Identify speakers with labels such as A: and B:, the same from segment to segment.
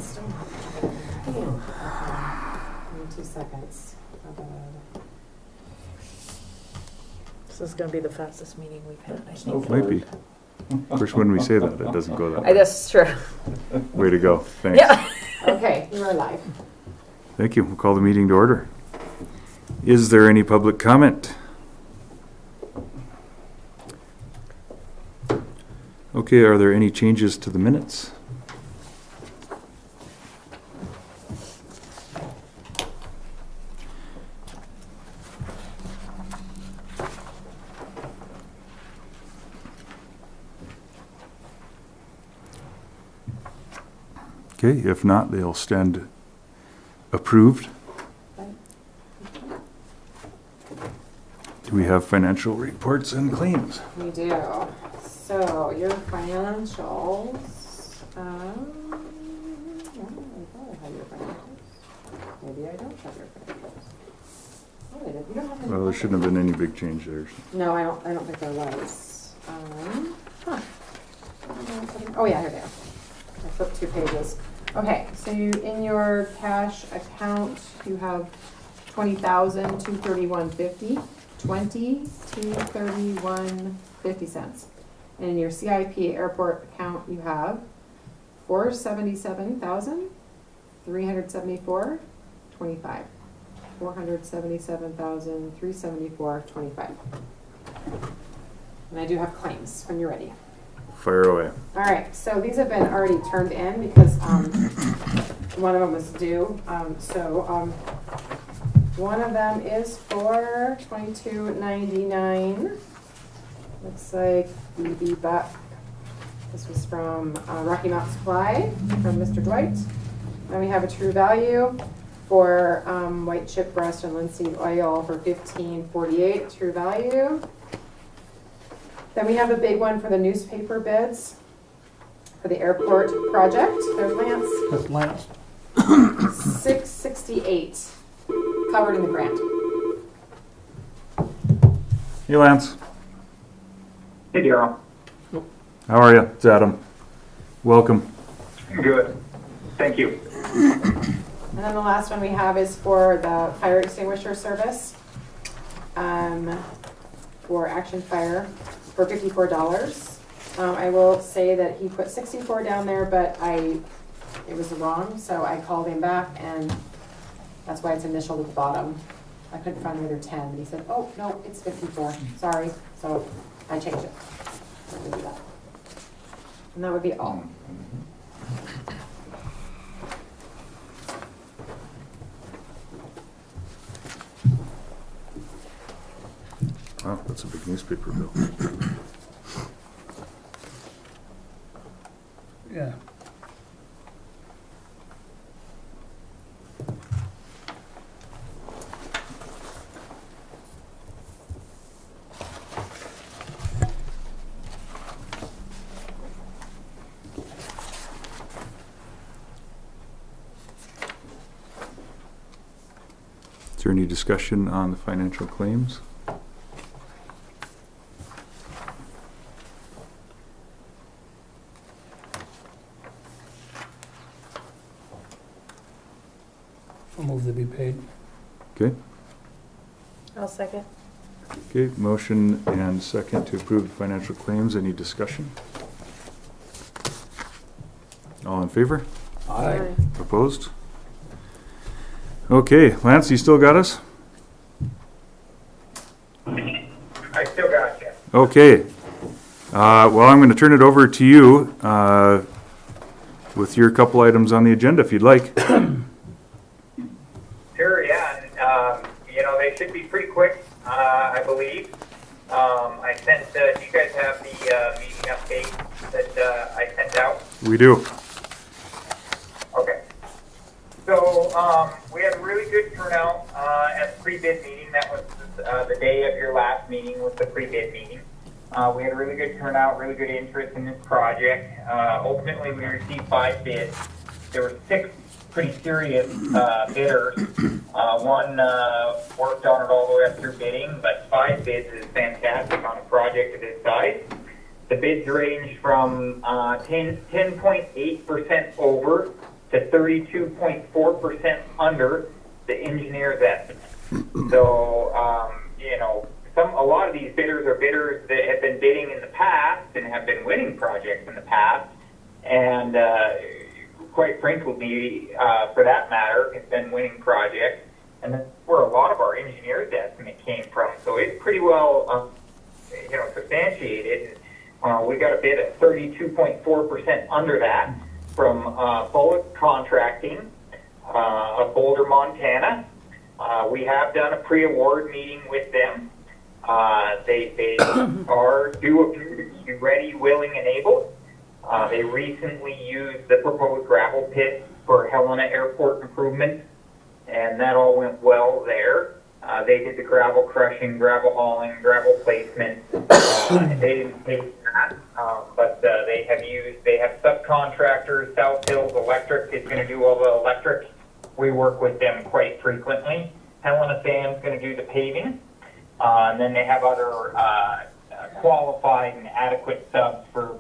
A: Still not together. Give me 2 seconds.
B: This is going to be the fastest meeting we've had, I think.
C: Might be. Of course, when we say that, it doesn't go that way.
B: That's true.
C: Way to go. Thanks.
B: Yeah.
A: Okay, you are live.
C: Thank you. We'll call the meeting to order. Is there any public comment? Okay, are there any changes to the minutes? Okay, if not, they'll stand approved. Do we have financial reports and claims?
A: We do. So your financials. I thought I had your financials. Maybe I don't have your financials. Oh, they did. You don't have any.
C: Well, there shouldn't have been any big change there.
A: No, I don't think there was. Huh. Oh yeah, here they are. I flipped 2 pages. Okay, so you in your cash account you have 20,231.50, 231.50 cents. And in your CIP airport account you have 477,374.25. 477,374.25. And I do have claims when you're ready.
C: Fire away.
A: All right, so these have been already turned in because one of them was due. One of them is for $22.99. Looks like BB Buck. This was from Rocky Mountain Supply from Mr. Dwight. Then we have a True Value for white chip breast and linseed oil for $15.48. True Value. Then we have a big one for the newspaper bids for the airport project. There's Lance.
D: That's Lance.
A: $668 covered in the grant.
C: Hey, Lance.
E: Hey, Daryl.
C: How are you? It's Adam. Welcome.
E: Good. Thank you.
A: And then the last one we have is for the fire extinguisher service for Action Fire for $54. I will say that he put 64 down there, but it was wrong, so I called him back, and that's why it's initialed at the bottom. I couldn't find the other 10, but he said, oh, no, it's 54. Sorry. So I changed it. So I'm gonna do that. And that would be all.
C: Wow, that's a big newspaper bill.
D: Yeah.
C: Is there any discussion on the financial claims?
D: I'll move to be paid.
C: Okay.
B: I'll second.
C: Okay, motion and second to approve the financial claims. Any discussion? All in favor?
D: Aye.
C: Opposed? Okay, Lance, you still got us?
E: I still got you.
C: Okay. Well, I'm going to turn it over to you with your couple items on the agenda, if you'd like.
E: Sure, yeah. And, they should be pretty quick, I believe. I sent, do you guys have the meeting update that I sent out?
C: We do.
E: Okay. So we had a really good turnout at the pre-bid meeting. That was the day of your last meeting was the pre-bid meeting. We had a really good turnout, really good interest in this project. Ultimately, we received 5 bids. There were 6 pretty serious bidders. One worked on it all the way up through bidding, but 5 bids is fantastic on a project of this size. The bids range from 10.8% over to 32.4% under the engineer's estimate. So, a lot of these bidders are bidders that have been bidding in the past and have been winning projects in the past, and quite frankly, for that matter, have been winning projects, and that's where a lot of our engineer's estimate came from. So it's pretty well, substantiated. We got a bid at 32.4% under that from Bullock Contracting of Boulder, Montana. We have done a pre-award meeting with them. They are do appear to be ready, willing, and able. They recently used the proposed gravel pit for Helena Airport improvements, and that all went well there. They did the gravel crushing, gravel hauling, gravel placement. And they didn't pay for that, but they have subcontractors. South Hills Electric is going to do all the electric. We work with them quite frequently. Helena Sand's going to do the paving. And then they have other qualified and adequate subs for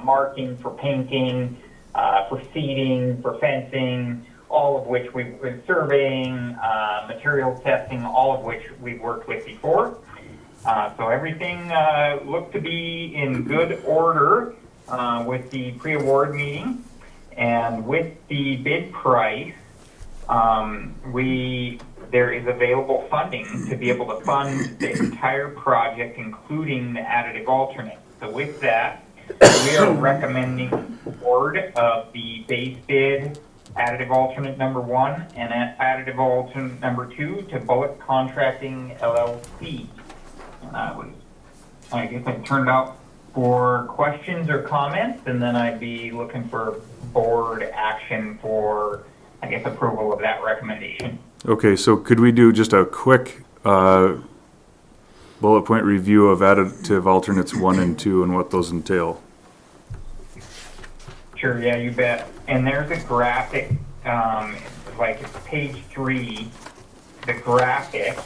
E: marking, for painting, for seeding, for fencing, all of which we've been surveying, materials testing, all of which we've worked with before. So everything looked to be in good order with the pre-award meeting. And with the bid price, there is available funding to be able to fund the entire project, including the additive alternate. So with that, we are recommending award of the base bid additive alternate number 1 and additive alternate number 2 to Bullock Contracting LLC. And I guess I turned out for questions or comments, and then I'd be looking for board action for, I guess, approval of that recommendation.
C: Okay, so could we do just a quick bullet point review of additive alternates 1 and 2 and what those entail?
E: Sure, yeah, you bet. And there's a graphic, like it's page 3, the graphic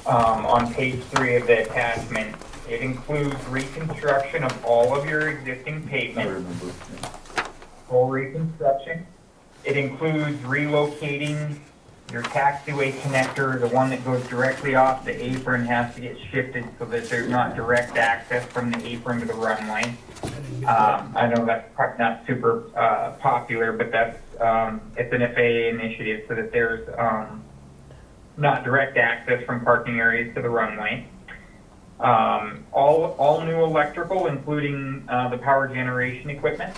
E: on page 3 of the attachment. It includes reconstruction of all of your existing pavement, full reconstruction. It includes relocating your taxiway connector. The one that goes directly off the apron has to get shifted so that there's not direct access from the apron to the runway. I know that's probably not super popular, but that's it's an FAA initiative so that there's not direct access from parking areas to the runway. All new electrical, including the power generation equipment.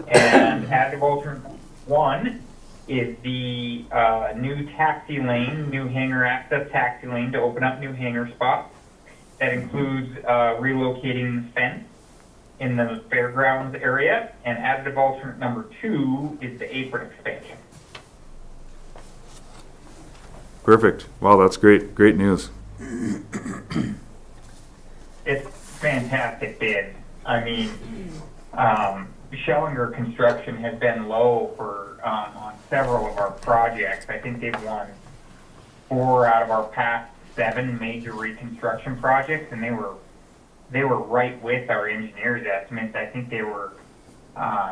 E: And additive alternate 1 is the new taxi lane, new hangar access taxi lane to open up new hangar spots. That includes relocating the fence in the fairgrounds area. And additive alternate number 2 is the apron expansion.
C: Perfect. Wow, that's great. Great news.
E: It's fantastic bid. I mean, Schellinger Construction has been low for on several of our projects. I think they've won 4 out of our past 7 major reconstruction projects, and they were right with our engineers' estimates. I think they were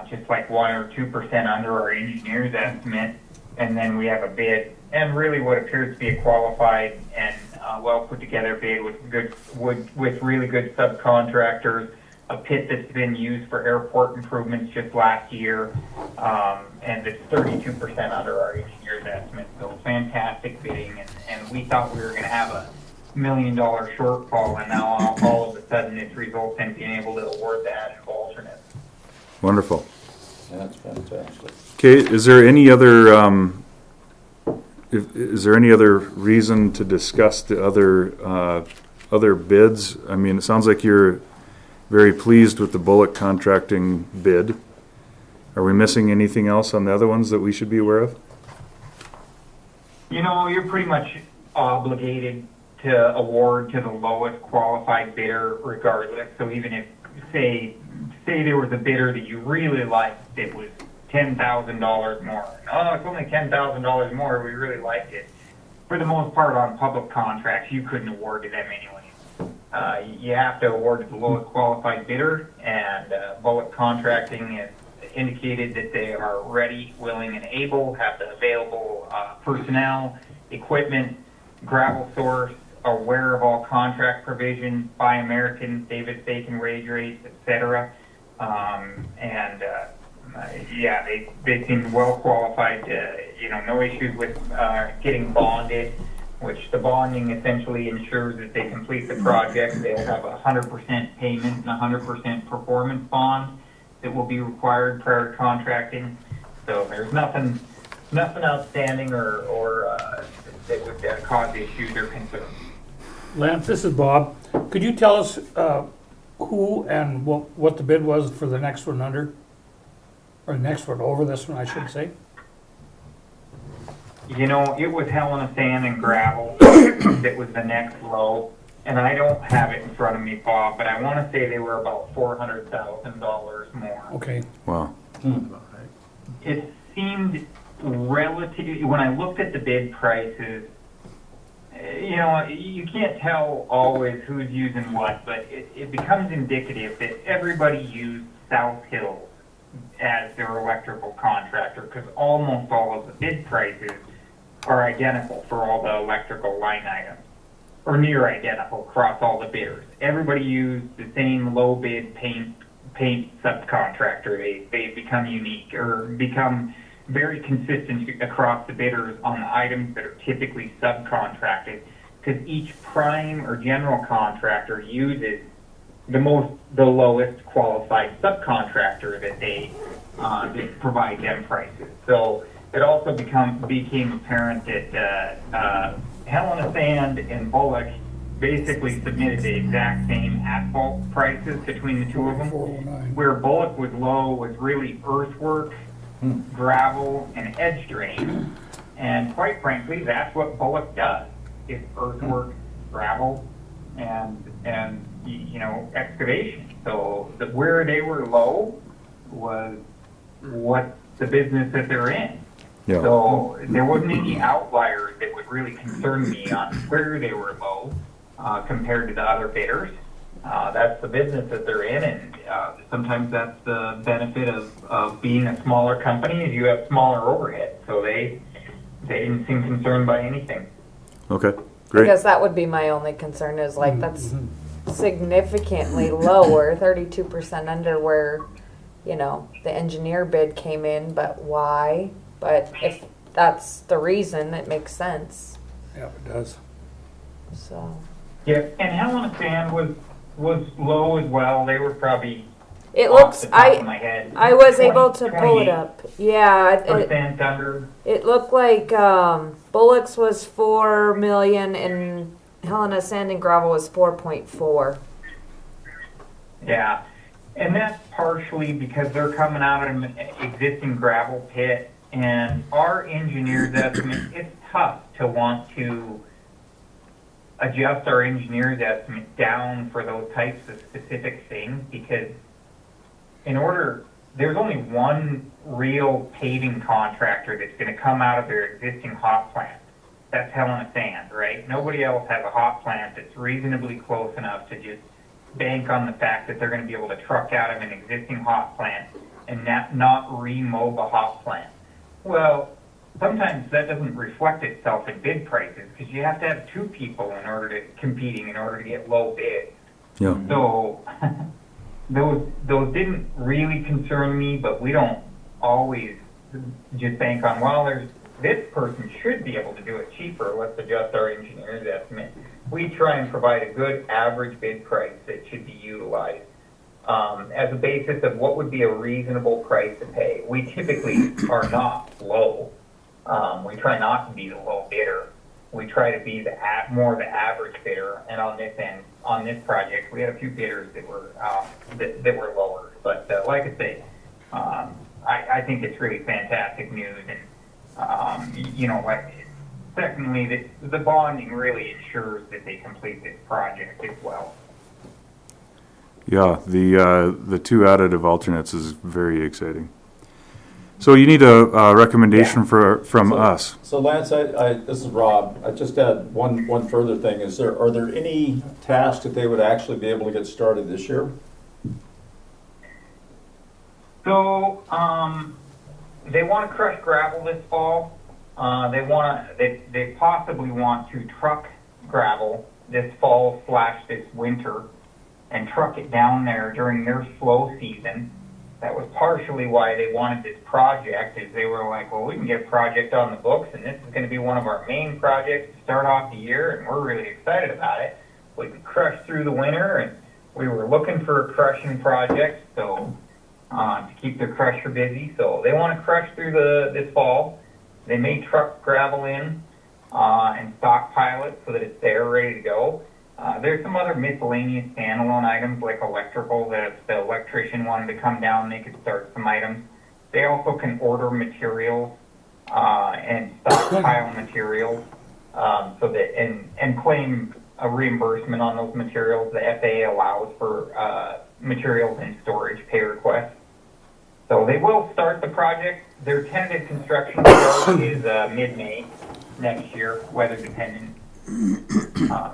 E: just like 1 or 2% under our engineers' estimate, and then we have a bid, and really what appears to be a qualified and well put together bid with really good subcontractors. A pit that's been used for airport improvements just last year, and it's 32% under our engineer's estimate. So fantastic bidding, and we thought we were going to have a $1 million shortfall, and now all of a sudden it's results in being able to award the additive alternate.
C: Wonderful.
D: That's fantastic.
C: Okay, is there any other reason to discuss the other bids? I mean, it sounds like you're very pleased with the Bullock Contracting bid. Are we missing anything else on the other ones that we should be aware of?
E: You know, you're pretty much obligated to award to the lowest qualified bidder regardless. So even if, say there was a bidder that you really liked that was $10,000 more. Oh, it's only $10,000 more. We really liked it. For the most part on public contracts, you couldn't award to them anyway. You have to award to the lowest qualified bidder, and Bullock Contracting indicated that they are ready, willing, and able, have the available personnel, equipment, gravel source, aware of all contract provisions, Buy American, David Bacon wage rates, etc. Yeah, they seem well qualified. No issues with getting bonded, which the bonding essentially ensures that they complete the project. They have a 100% payment and 100% performance bond that will be required prior to contracting. So there's nothing outstanding or that would cause issues or concerns.
F: Lance, this is Bob. Could you tell us who and what the bid was for the next one under? Or the next one over, this one, I should say?
E: It was Helena Sand and Gravel that was the next low. And I don't have it in front of me, Bob, but I want to say they were about $400,000 more.
F: Okay.
C: Wow.
E: It seemed relative, when I looked at the bid prices, you can't tell always who's using what, but it becomes indicative that everybody used South Hills as their electrical contractor, because almost all of the bid prices are identical for all the electrical line items, or near identical across all the bidders. Everybody used the same low bid paint subcontractor. They become unique or become very consistent across the bidders on the items that are typically subcontracted, because each prime or general contractor uses the lowest qualified subcontractor that they that provide them prices. So it also became apparent that Helena Sand and Bullock basically submitted the exact same asphalt prices between the two of them. Where Bullock was low was really earthwork, gravel, and edge drain. And quite frankly, that's what Bullock does, is earthwork, gravel, and excavation. So where they were low was what the business that they're in.
C: Yeah.
E: So there wasn't any outliers that would really concern me on where they were low compared to the other bidders. That's the business that they're in, and sometimes that's the benefit of being a smaller company, is you have smaller overhead. So they didn't seem concerned by anything.
C: Okay, great.
B: Because that would be my only concern is that's significantly lower, 32% under where, the engineer bid came in, but why? But if that's the reason, it makes sense.
F: Yeah, it does.
B: So.
E: Yeah, and Helena Sand was low as well. They were probably
B: It
E: off
B: looks,
E: the top of my head,
B: I was able to pull it up. Yeah,
E: percent under.
B: it looked like Bullock's was 4 million and Helena Sand and Gravel was 4.4.
E: Yeah, and that's partially because they're coming out of an existing gravel pit, and our engineer's estimate, it's tough to want to adjust our engineer's estimate down for those types of specific things, because there's only one real paving contractor that's going to come out of their existing hot plant. That's Helena Sand, right? Nobody else has a hot plant that's reasonably close enough to just bank on the fact that they're going to be able to truck out of an existing hot plant and not remob a hot plant. Well, sometimes that doesn't reflect itself in bid prices, because you have to have two people competing in order to get low bids.
C: Yeah.
E: So those didn't really concern me, but we don't always just bank on, this person should be able to do it cheaper. Let's adjust our engineer's estimate. We try and provide a good average bid price that should be utilized as a basis of what would be a reasonable price to pay. We typically are not low. We try not to be the low bidder. We try to be more the average bidder. And on this end, on this project, we had a few bidders that were lower. But like I say, I think it's really fantastic news. And secondly, the bonding really ensures that they complete this project as well.
C: Yeah, the two additive alternates is very exciting. So you need a recommendation from us.
D: So Lance, this is Rob. I just had one further thing. Are there any tasks that they would actually be able to get started this year?
E: So, they want to crush gravel this fall. They possibly want to truck gravel this fall / this winter and truck it down there during their slow season. That was partially why they wanted this project, is they were like, well, we can get a project on the books, and this is going to be one of our main projects to start off the year, and we're really excited about it. We could crush through the winter, and we were looking for a crushing project, so to keep their crusher busy. So they want to crush through this fall. They may truck gravel in and stockpile it so that it's there ready to go. There's some other miscellaneous standalone items like electrical that if the electrician wanted to come down, they could start some items. They also can order materials and stockpile materials so that and claim a reimbursement on those materials. The FAA allows for materials and storage pay requests. So they will start the project. Their tentative construction start is mid-May next year, weather dependent.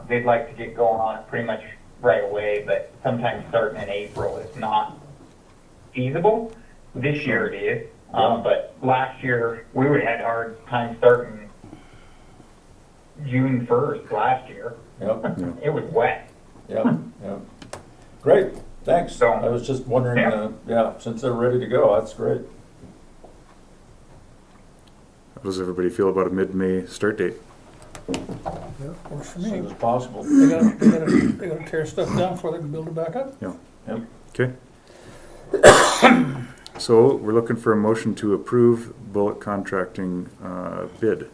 E: They'd like to get going on it pretty much right away, but sometimes starting in April is not feasible. This year it is, but last year we would have had a hard time starting June 1st last year.
D: Yep,
E: It was wet.
D: yep, yep. Great, thanks.
E: So-
D: I was just wondering, since they're ready to go, that's great.
C: How does everybody feel about a mid-May start date?
F: Works for
D: As soon
F: me.
D: as possible.
F: They gotta tear stuff down before they can build it back up.
C: Yeah.
D: Yep.
C: Okay. So we're looking for a motion to approve Bullock Contracting bid.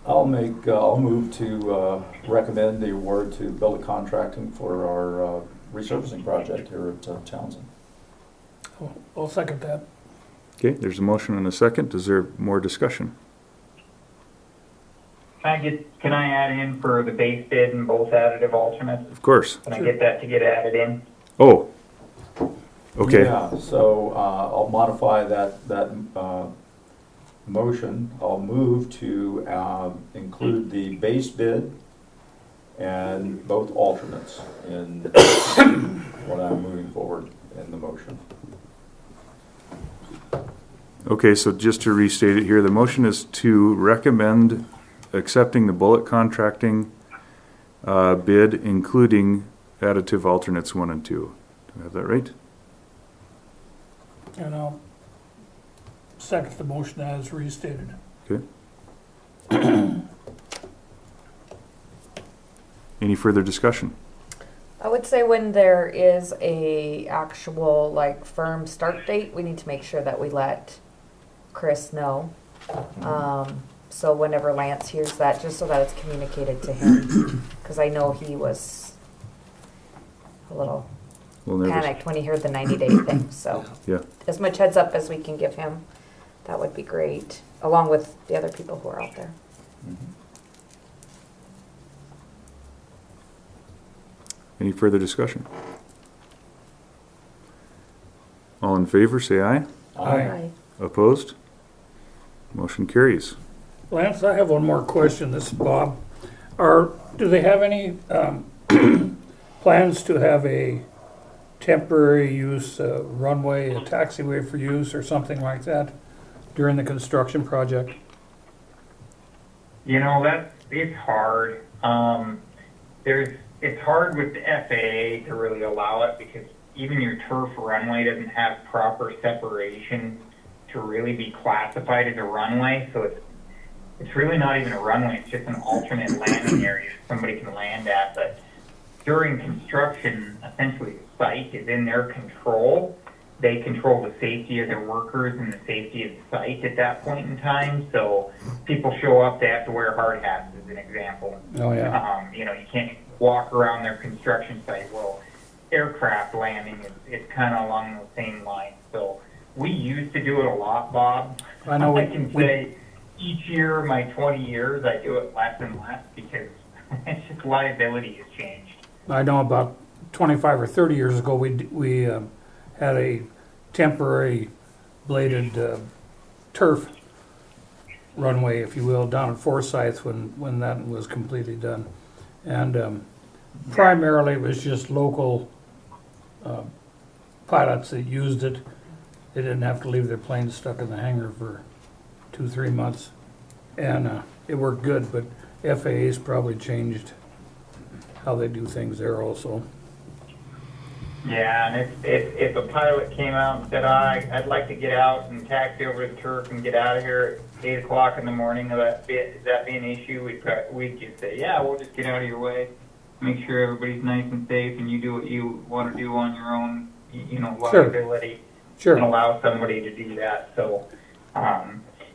D: I'll move to recommend the award to Bullock Contracting for our resurfacing project here at Townsend.
F: I'll second that.
C: Okay, there's a motion and a second. Is there more discussion?
E: Can I add in for the base bid and both additive alternates?
C: Of course.
E: Can I get that to get added in?
C: Oh. Okay.
D: Yeah, so I'll modify that motion. I'll move to include the base bid and both alternates in what I'm moving forward in the motion.
C: Okay, so just to restate it here, the motion is to recommend accepting the Bullock Contracting bid, including additive alternates 1 and 2. Do I have that right?
F: And I'll second the motion as restated.
C: Okay. Any further discussion?
B: I would say when there is a actual like firm start date, we need to make sure that we let Chris know. So whenever Lance hears that, just so that it's communicated to him, because I know he was a little
C: We'll never.
B: panicked when he heard the 90-day thing. So
C: Yeah.
B: as much heads up as we can give him, that would be great, along with the other people who are out there.
C: Any further discussion? All in favor, say aye.
F: Aye.
C: Opposed? Motion carries.
F: Lance, I have one more question. This is Bob. Do they have any plans to have a temporary use runway, a taxiway for use or something like that during the construction project?
E: You know, it's hard. It's hard with the FAA to really allow it because even your turf runway doesn't have proper separation to really be classified as a runway. So it's really not even a runway. It's just an alternate landing area that somebody can land at. But during construction, essentially the site is in their control. They control the safety of their workers and the safety of the site at that point in time. So people show up, they have to wear hard hats as an example.
F: Oh, yeah.
E: You can't walk around their construction site. Well, aircraft landing, it's kind of along those same lines. So we used to do it a lot, Bob.
F: I know
E: I can say each year of my 20 years, I do it less and less because it's just liability has changed.
F: I know about 25 or 30 years ago, we had a temporary bladed turf runway, if you will, down at Forsyth when that was completely done. And primarily it was just local pilots that used it, they didn't have to leave their plane stuck in the hangar for 2-3 months. And it worked good, but FAA's probably changed how they do things there also.
E: Yeah, and if a pilot came out and said, I'd like to get out and taxi over the turf and get out of here at 8 o'clock in the morning, is that be an issue? We'd just say, yeah, we'll just get out of your way, make sure everybody's nice and safe, and you do what you want to do on your own, liability,
F: Sure.
E: and allow somebody to do that. So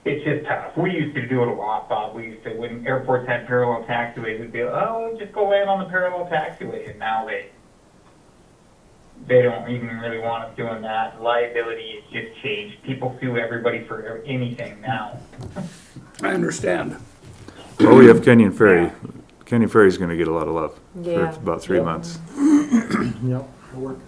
E: it's just tough. We used to do it a lot, Bob. We used to, when airports had parallel taxiways, we'd be like, oh, just go land on the parallel taxiway, and now they don't even really want us doing that. Liability has just changed. People sue everybody for anything now.
F: I understand.
C: Well, we have Canyon Ferry. Canyon Ferry's gonna get a lot of love
B: Yeah.
C: for about 3 months.
G: Yep, it'll work.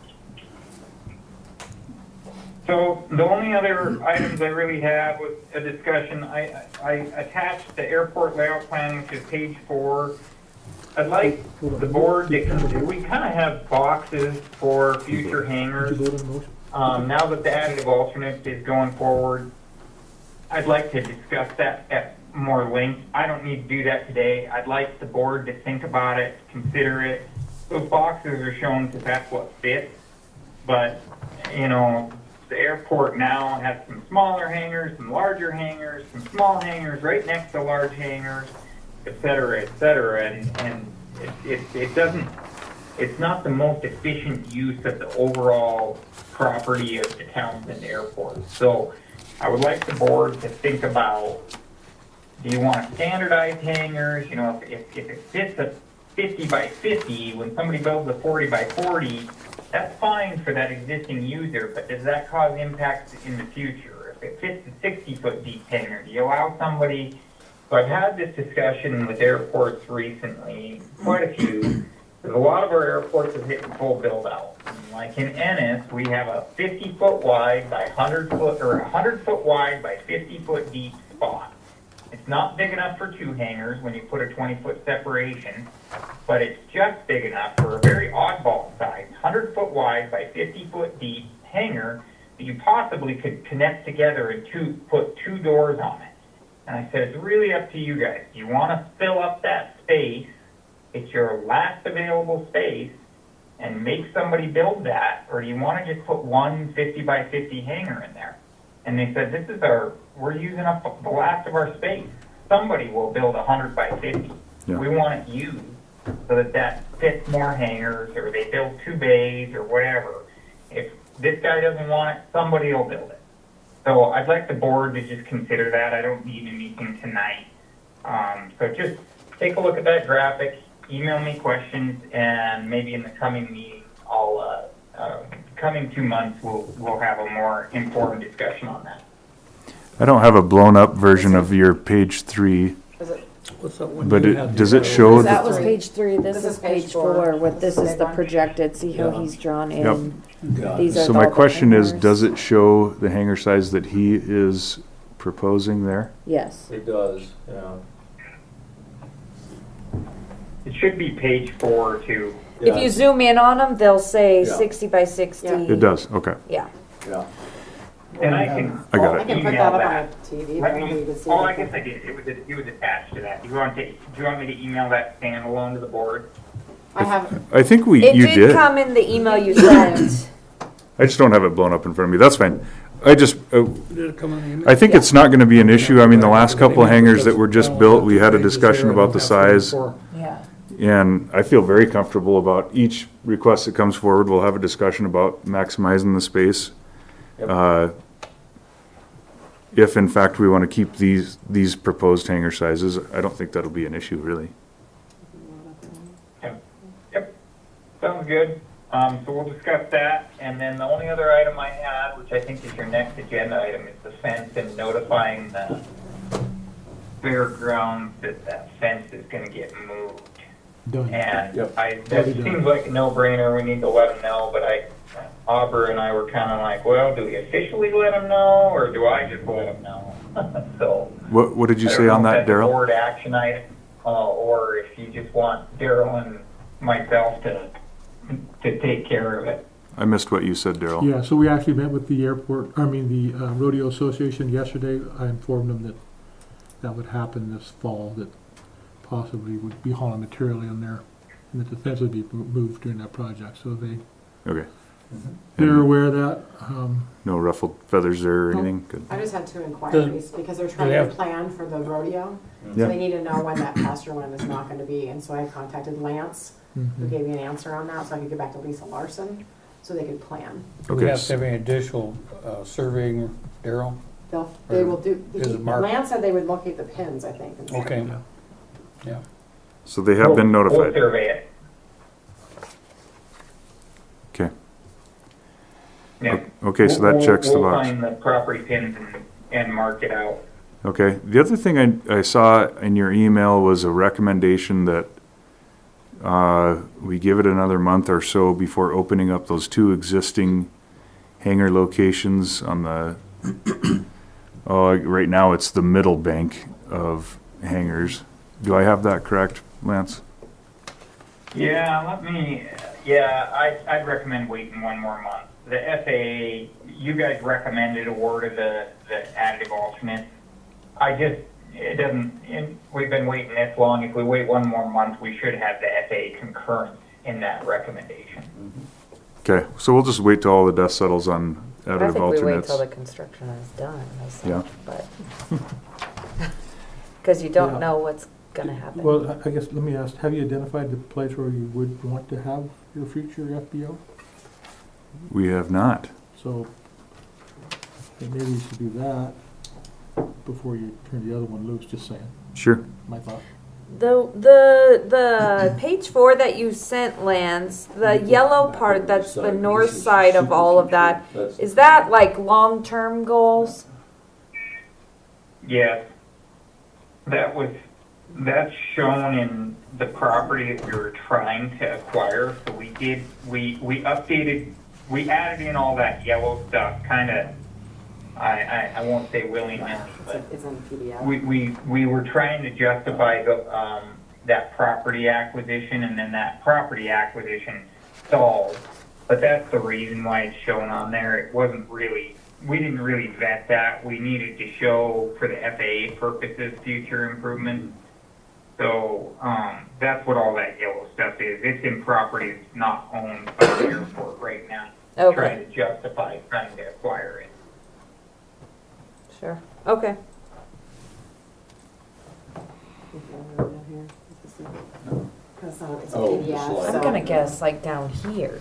E: So the only other items I really have was a discussion. I attached the airport layout plan, which is page 4. I'd like the board to consider, we kind of have boxes for future hangars.
G: Did you vote on the motion?
E: Now that the additive alternate is going forward, I'd like to discuss that at more length. I don't need to do that today. I'd like the board to think about it, consider it. Those boxes are shown because that's what fits. But, the airport now has some smaller hangars, some larger hangars, some small hangars right next to large hangars, et cetera, and it's not the most efficient use of the overall property of the Townsend Airport. So I would like the board to think about, do you want standardized hangars? If it fits a 50 by 50, when somebody builds a 40 by 40, that's fine for that existing user, but does that cause impacts in the future? If it fits a 60-foot deep hangar, do you allow somebody? So I've had this discussion with airports recently, quite a few, because a lot of our airports have hit full build out. Like in Ennis, we have a 50-foot wide by 100-foot, or 100-foot wide by 50-foot deep spot. It's not big enough for 2 hangars when you put a 20-foot separation, but it's just big enough for a very oddball size, 100-foot wide by 50-foot deep hangar that you possibly could connect together and put 2 doors on it. And I said, it's really up to you guys. Do you want to fill up that space? It's your last available space, and make somebody build that, or do you want to just put one 50 by 50 hangar in there? And they said, we're using up the last of our space. Somebody will build 100 by 50.
C: Yeah.
E: We want it used so that fits more hangars, or they build 2 bays, or whatever. If this guy doesn't want it, somebody will build it. So I'd like the board to just consider that. I don't need anything tonight. So just take a look at that graphic, email me questions, and maybe in the coming meeting, coming 2 months, we'll have a more informed discussion on that.
C: I don't have a blown up version of your page 3,
A: Is it,
F: What's that one?
C: but
F: you had
C: does
F: the
C: it
F: other
C: show
F: one?
B: That was
A: three.
B: page 3, this
A: This
B: is
A: is page
B: page
A: four.
B: 4, what
A: This
B: this
A: is
B: is the
A: big one.
B: projected, see how
F: Yeah.
B: he's drawn
C: Yep.
B: in.
F: Got
B: These
F: it.
B: are
C: So my
B: all the
C: question is,
B: hangars.
C: does it show the hangar size that he is proposing there?
B: Yes.
G: It does, yeah.
E: It should be page 4 too.
B: If you zoom in on them, they'll say
G: Yeah.
B: 60 by 60.
A: Yeah.
C: It does, okay.
B: Yeah.
G: Yeah.
E: And I can.
C: I got
A: I
C: it.
A: can put
E: email
A: that up on a TV,
E: Let
A: but maybe you
E: me,
A: can see.
E: oh, I
A: it.
E: guess I did. It was attached to that. Do you want me to email that standalone to the board?
A: I have,
C: I think
B: It
C: you
B: did
C: did.
B: come in the email you sent.
C: I just don't have it blown up in front of me. That's fine. I just,
F: Did it come in the email?
C: I think it's not gonna be an issue. I mean, the last couple of hangars that were just built, we had a discussion about the size.
B: Yeah.
C: And I feel very comfortable about each request that comes forward. We'll have a discussion about maximizing the space.
G: Yep.
C: If in fact we want to keep these proposed hangar sizes, I don't think that'll be an issue, really.
E: Yep, sounds good. So we'll discuss that, and then the only other item I had, which I think is your next agenda item, is the fence and notifying the fairgrounds that that fence is gonna get moved.
G: Done.
E: And
G: Yep.
E: that
G: Already done.
E: seems like a no-brainer, we need to let them know, but Aubrey and I were kinda like, well, do we officially let them know, or do I just let them know? So.
C: What did you
E: I don't
C: say on
E: know if
C: that,
E: that's a
C: Daryl?
E: board action item, or if you just want Daryl and myself to take care of it.
C: I missed what you said, Daryl.
G: Yeah, so we actually met with the Rodeo Association yesterday. I informed them that that would happen this fall, that possibly would be hauling material in there, and that the fence would be moved during that project, so
C: Okay.
G: they're aware of that.
C: No ruffled feathers there or anything? Good.
A: I just had 2 inquiries because they're trying
F: they
A: to
F: have-
A: plan for the rodeo.
C: Yeah.
A: So they need to know when that pasture one is not gonna be, and so I contacted Lance, who gave me an answer on that, so I could get back to Lisa Larson, so they could plan.
F: Do we
C: Okay.
F: have to have any additional surveying, Daryl?
A: They will do,
F: Is it marked?
A: Lance said they would locate the pins, I think. and stuff.
F: Okay, yeah.
C: So they have been
E: We'll
C: notified.
E: survey it.
C: Okay.
E: Yeah.
C: Okay, so that checks the
E: We'll
C: box.
E: find the property pins and mark it out.
C: Okay. The other thing I saw in your email was a recommendation that we give it another month or so before opening up those 2 existing hangar locations on the, right now it's the middle bank of hangars. Do I have that correct, Lance?
E: Yeah, I'd recommend waiting 1 more month. The FAA, you guys recommended award of the additive alternate. We've been waiting this long. If we wait 1 more month, we should have the FAA concurrence in that recommendation.
C: Okay, so we'll just wait till all the dust settles on
B: I
C: additive
B: think we wait
C: alternates.
B: till the construction is done,
C: Yeah.
B: myself, but. Because you don't
G: Yeah.
B: know what's gonna happen.
G: Well, I guess, let me ask, have you identified the place where you would want to have your future FBO?
C: We have not.
G: So, I think maybe you should do that before you turn the other one loose, just saying,
C: Sure.
G: my thought.
B: The page 4 that you sent, Lance, the yellow part, that's the north side of all of that, is that like long-term goals?
E: Yes. That's shown in the property that we were trying to acquire. So we added in all that yellow stuff, kind of, I won't say willy-nilly, but
A: It's on the PDF.
E: we were trying to justify that property acquisition, and then that property acquisition stalled. But that's the reason why it's shown on there. It wasn't really, we didn't really vet that. We needed to show for the FAA purposes future improvements. So that's what all that yellow stuff is. It's in properties not owned by the airport right now.
B: Okay.
E: Trying to justify trying to acquire it.
B: Sure, okay.
A: It's a
D: Oh, the
A: PDF,
D: slide.
B: I'm
A: so-
B: gonna guess like down here.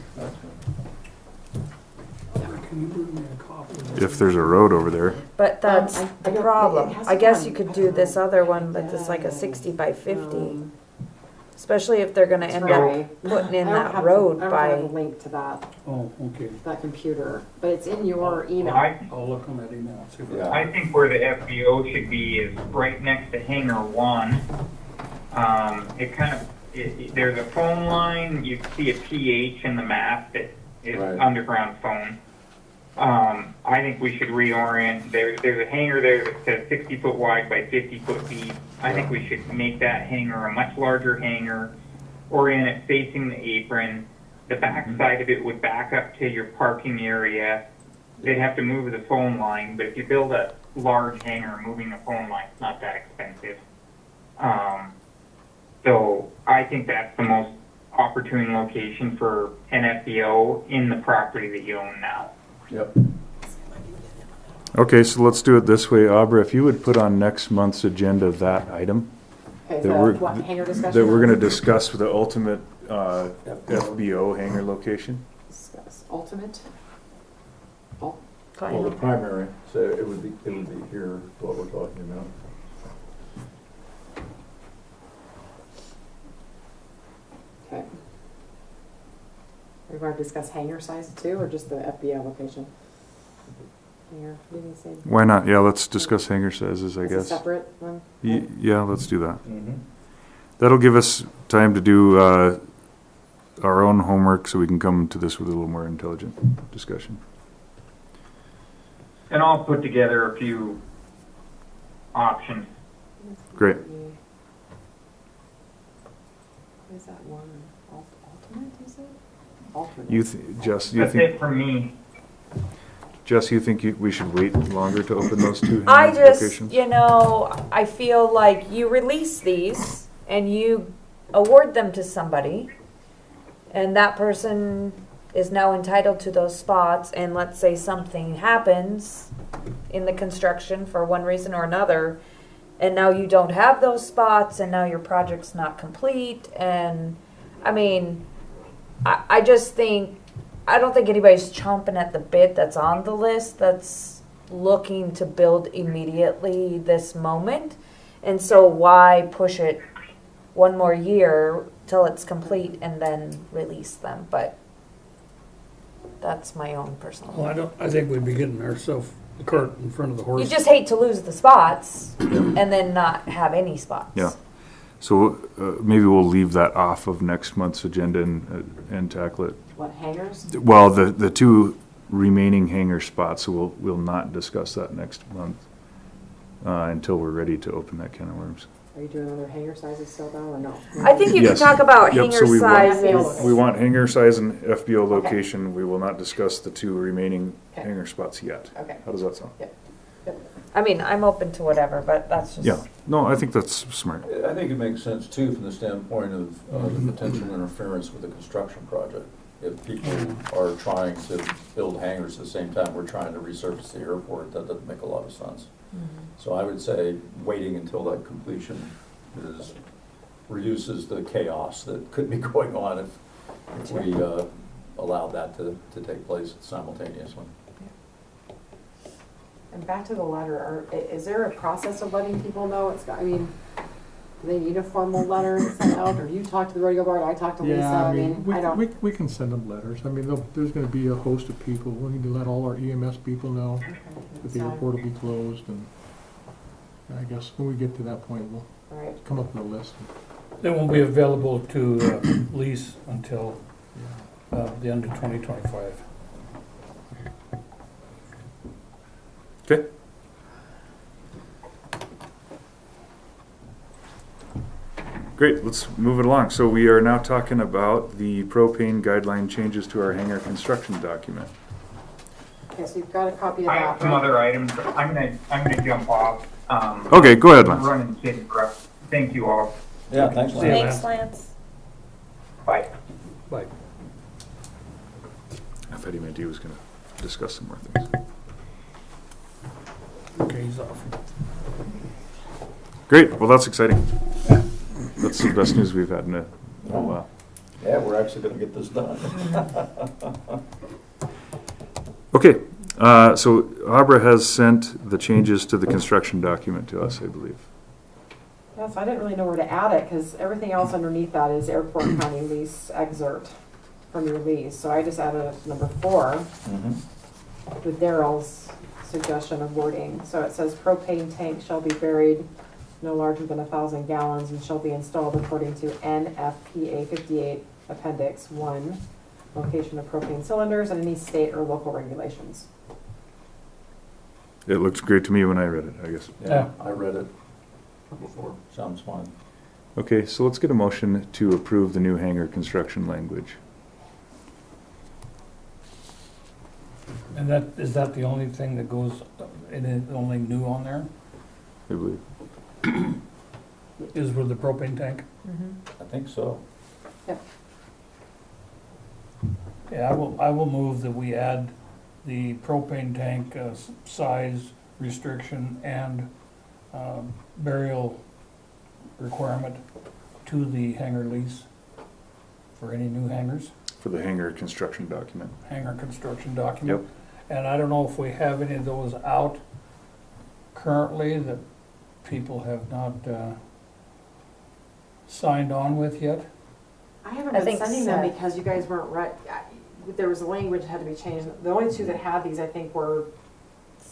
F: Can you bring me a copy?
C: If there's a road over there.
B: But that's
A: I
B: the
A: don't-
B: problem.
A: it has
B: I
A: to
B: guess
A: come-
B: you could
A: I
B: do
A: don't
B: this
A: know.
B: other one, but it's like a 60 by 50.
A: Um,
B: Especially if they're gonna end
A: sorry.
B: up putting in
A: I don't
B: that
A: have-
B: road
A: I don't have a
B: by,
A: link to
F: Oh, okay.
A: that computer, but it's in your email.
F: I'll look on that email, see if
D: Yeah.
E: I think where the FBO should be is right next to hangar 1. It kind of, there's a phone line, you see a PH in the map that is
D: Right.
E: underground phone. I think we should reorient, there's a hangar there that says 60 foot wide by 50 foot deep. I think we should make that hangar a much larger hangar, orient it facing the apron. The back side of it would back up to your parking area. They'd have to move the phone line, but if you build a large hangar, moving the phone line is not that expensive. So I think that's the most opportune location for an FBO in the property that you own now.
D: Yep.
C: Okay, so let's do it this way. Aubrey, if you would put on next month's agenda that item
A: Okay,
C: that
A: so
C: we're-
A: what, hangar discussion?
C: that we're gonna discuss with the ultimate FBO hangar location.
A: Discuss ultimate.
D: Well, the primary, so it would be here, what we're talking about.
A: Okay. We want to discuss hangar size too, or just the FBO location? Hangar, what did you say?
C: Why not? Yeah, let's discuss hangar sizes, I
A: It's a
C: guess.
A: separate one?
C: Yeah, let's do that.
D: Mm-hmm.
C: That'll give us time to do our own homework so we can come to this with a little more intelligent discussion.
E: And I'll put together a few options.
C: Great.
A: What is that one? Ultimate, is it? alternate.
C: Jess, you
E: That's
C: think,
E: it for me.
C: we should wait longer to open those two
B: I
C: hangar
B: just,
C: locations?
B: you know, I feel like you release these and you award them to somebody, and that person is now entitled to those spots, and let's say something happens in the construction for one reason or another, and now you don't have those spots, and now your project's not complete, and, I mean, I just think, I don't think anybody's chomping at the bit that's on the list that's looking to build immediately this moment. And so why push it one more year till it's complete and then release them? But that's my own personal.
F: Well, I think we'd be getting ourselves the cart in front of the horse.
B: You just hate to lose the spots and then not have any spots.
C: Yeah. So maybe we'll leave that off of next month's agenda and tackle it.
A: What, hangers?
C: Well, the two remaining hangar spots, so we'll not discuss that next month until we're ready to open that can of worms.
A: Are you doing other hanger sizes still though, or no?
B: I think you
C: Yes.
B: can talk about
C: Yep,
B: hanger
C: so we want-
B: sizes.
C: We want hangar size and FBO
A: Okay.
C: location. We will not discuss the two remaining
A: Okay.
C: hangar spots yet.
A: Okay.
C: How does that sound?
B: I mean, I'm open to whatever, but that's just.
C: Yeah. No, I think that's smart.
D: I think it makes sense too from the standpoint of the potential interference with the construction project. If people are trying to build hangars at the same time we're trying to resurface the airport, that doesn't make a lot of sense. So I would say waiting until that completion reduces the chaos that could be going on if we allow that to take place simultaneously.
A: And back to the letter, is there a process of letting people know it's got, I mean, do they need a formal letter sent out, or do you talk to the rodeo board, I talk to Lisa,
G: Yeah,
A: I mean, I don't.
G: we can send them letters. I mean, there's gonna be a host of people. We need to let all our EMS people know that the
A: So,
G: airport will be closed, and I guess when we get to that point, we'll
A: all right,
G: come up with a list.
F: They won't be available to lease until the end of 2025.
C: Okay. Great, let's move it along. So we are now talking about the propane guideline changes to our hangar construction document.
A: okay, so you've got a copy of
E: I
A: that.
E: have some
A: right?
E: other items. I'm gonna jump off.
C: Okay, go ahead,
E: I'm
C: Lance.
E: running City Prep. Thank you all.
D: Yeah, thanks,
F: See
D: Lance.
F: you,
B: Thanks, Lance.
E: Bye.
F: Bye.
C: I thought he meant he was gonna discuss some more things.
F: Okay, he's off.
C: Great, well, that's exciting. That's the best news we've had in a while.
D: Yeah, we're actually gonna get this done.
C: Okay, so Abra has sent the changes to the construction document to us, I believe.
A: Yes, I didn't really know where to add it, because everything else underneath that is airport county lease excerpt from your lease, so I just added number 4 with Daryl's suggestion of wording. So it says propane tank shall be buried no larger than 1,000 gallons and shall be installed according to NFPA 58 Appendix 1, location of propane cylinders and any state or local regulations.
C: It looks great to me when I read it, I guess.
D: Yeah, I read it before. Sounds fine.
C: Okay, so let's get a motion to approve the new hangar construction language.
F: And is that the only thing that goes, it is only new on there,
C: I believe.
F: is with the propane tank?
D: I think so.
F: Yeah, I will move that we add the propane tank size restriction and burial requirement to the hangar lease for any new hangars,
C: For the hangar construction document.
F: hangar construction document.
C: Yep.
F: And I don't know if we have any of those out currently that people have not signed on with yet.
A: I haven't
B: I
A: been
B: think
A: sending them
B: Seth-
A: because you guys weren't right. There was a language that had to be changed. The only two that had these, I think, were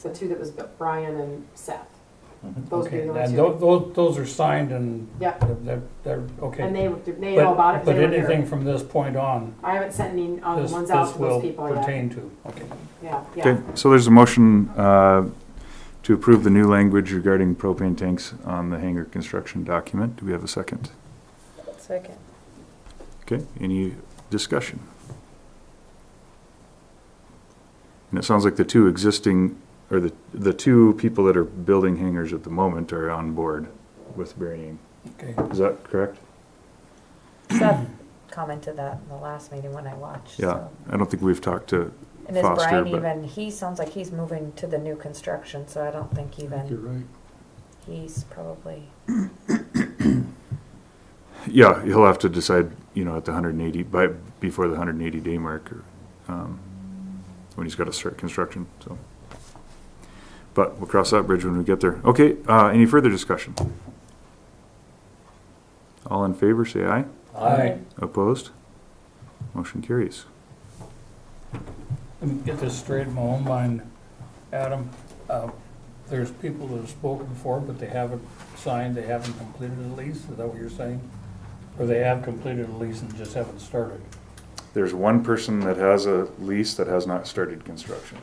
A: the two that was Brian and Seth. Those
F: Okay,
A: being the
F: and
A: only two.
F: those are signed and
A: Yeah,
F: they're okay.
A: and they know about it. 'cause
F: But
A: they were
F: anything
A: here.
F: from this point on,
A: I haven't sent any
F: this
A: ones out
F: this
A: to those
F: will
A: people yet.
F: pertain to, okay.
A: Yeah,
C: Okay,
A: yeah.
C: so there's a motion to approve the new language regarding propane tanks on the hangar construction document. Do we have a second?
B: Second.
C: Okay, any discussion? And it sounds like the two existing, or the two people that are building hangars at the moment are on board with burying.
F: Okay.
C: Is that correct?
B: Seth commented that in the last meeting when I watched.
C: Yeah,
B: So.
C: I don't think we've talked to
B: And is
C: Foster,
B: Brian
C: but
B: even, he sounds like he's moving to the new construction, so I don't think
G: I think you're
B: even,
G: right.
B: he's probably,
C: yeah, he'll have to decide, you know, at the 180, before the 180 day mark, or, when he's got to start construction, so. But we'll cross that bridge when we get there. Okay, any further discussion? All in favor, say aye.
F: Aye.
C: Opposed? Motion carries.
F: Let me get this straight in my own mind, Adam. There's people that have spoken before, but they haven't signed, they haven't completed a lease, is that what you're saying? Or they have completed a lease and just haven't started?
C: There's one person that has a lease that has not started construction.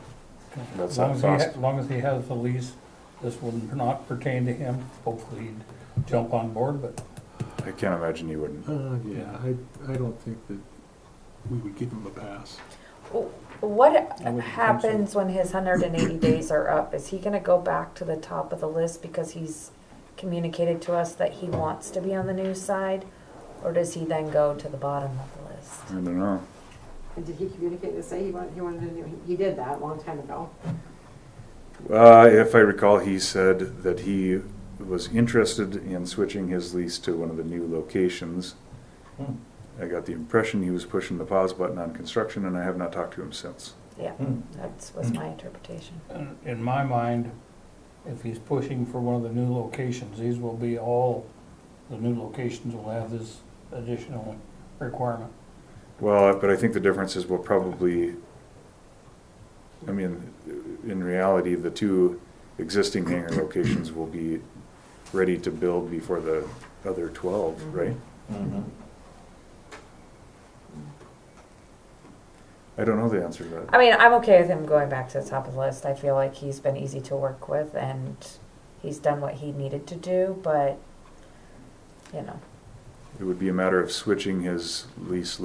C: That's not fast.
F: As long as he has the lease, this will not pertain to him. Hopefully he'd jump on board, but
C: I can't imagine he wouldn't.
G: Yeah, I don't think that we would give him a pass.
B: what
F: I wouldn't think so.
B: happens when his 180 days are up? Is he gonna go back to the top of the list because he's communicated to us that he wants to be on the new side? Or does he then go to the bottom of the list?
C: I don't know.
A: And did he communicate to say he wanted to do, he did that a long time ago.
C: If I recall, he said that he was interested in switching his lease to one of the new locations.
D: Hmm.
C: I got the impression he was pushing the pause button on construction, and I have not talked to him since.
B: Yeah,
D: Hmm.
B: that was my interpretation.
F: And in my mind, if he's pushing for one of the new locations, these will be all, the new locations will have this additional requirement.
C: Well, but I think the difference is we'll probably, I mean, in reality, the two existing hangar locations will be ready to build before the other 12, right?
D: Mhm.
C: I don't know the answer to that.
B: I mean, I'm okay with him going back to the top of the list. I feel like he's been easy to work with and he's done what he needed to do, but, you know.
C: It would be a matter of switching his lease,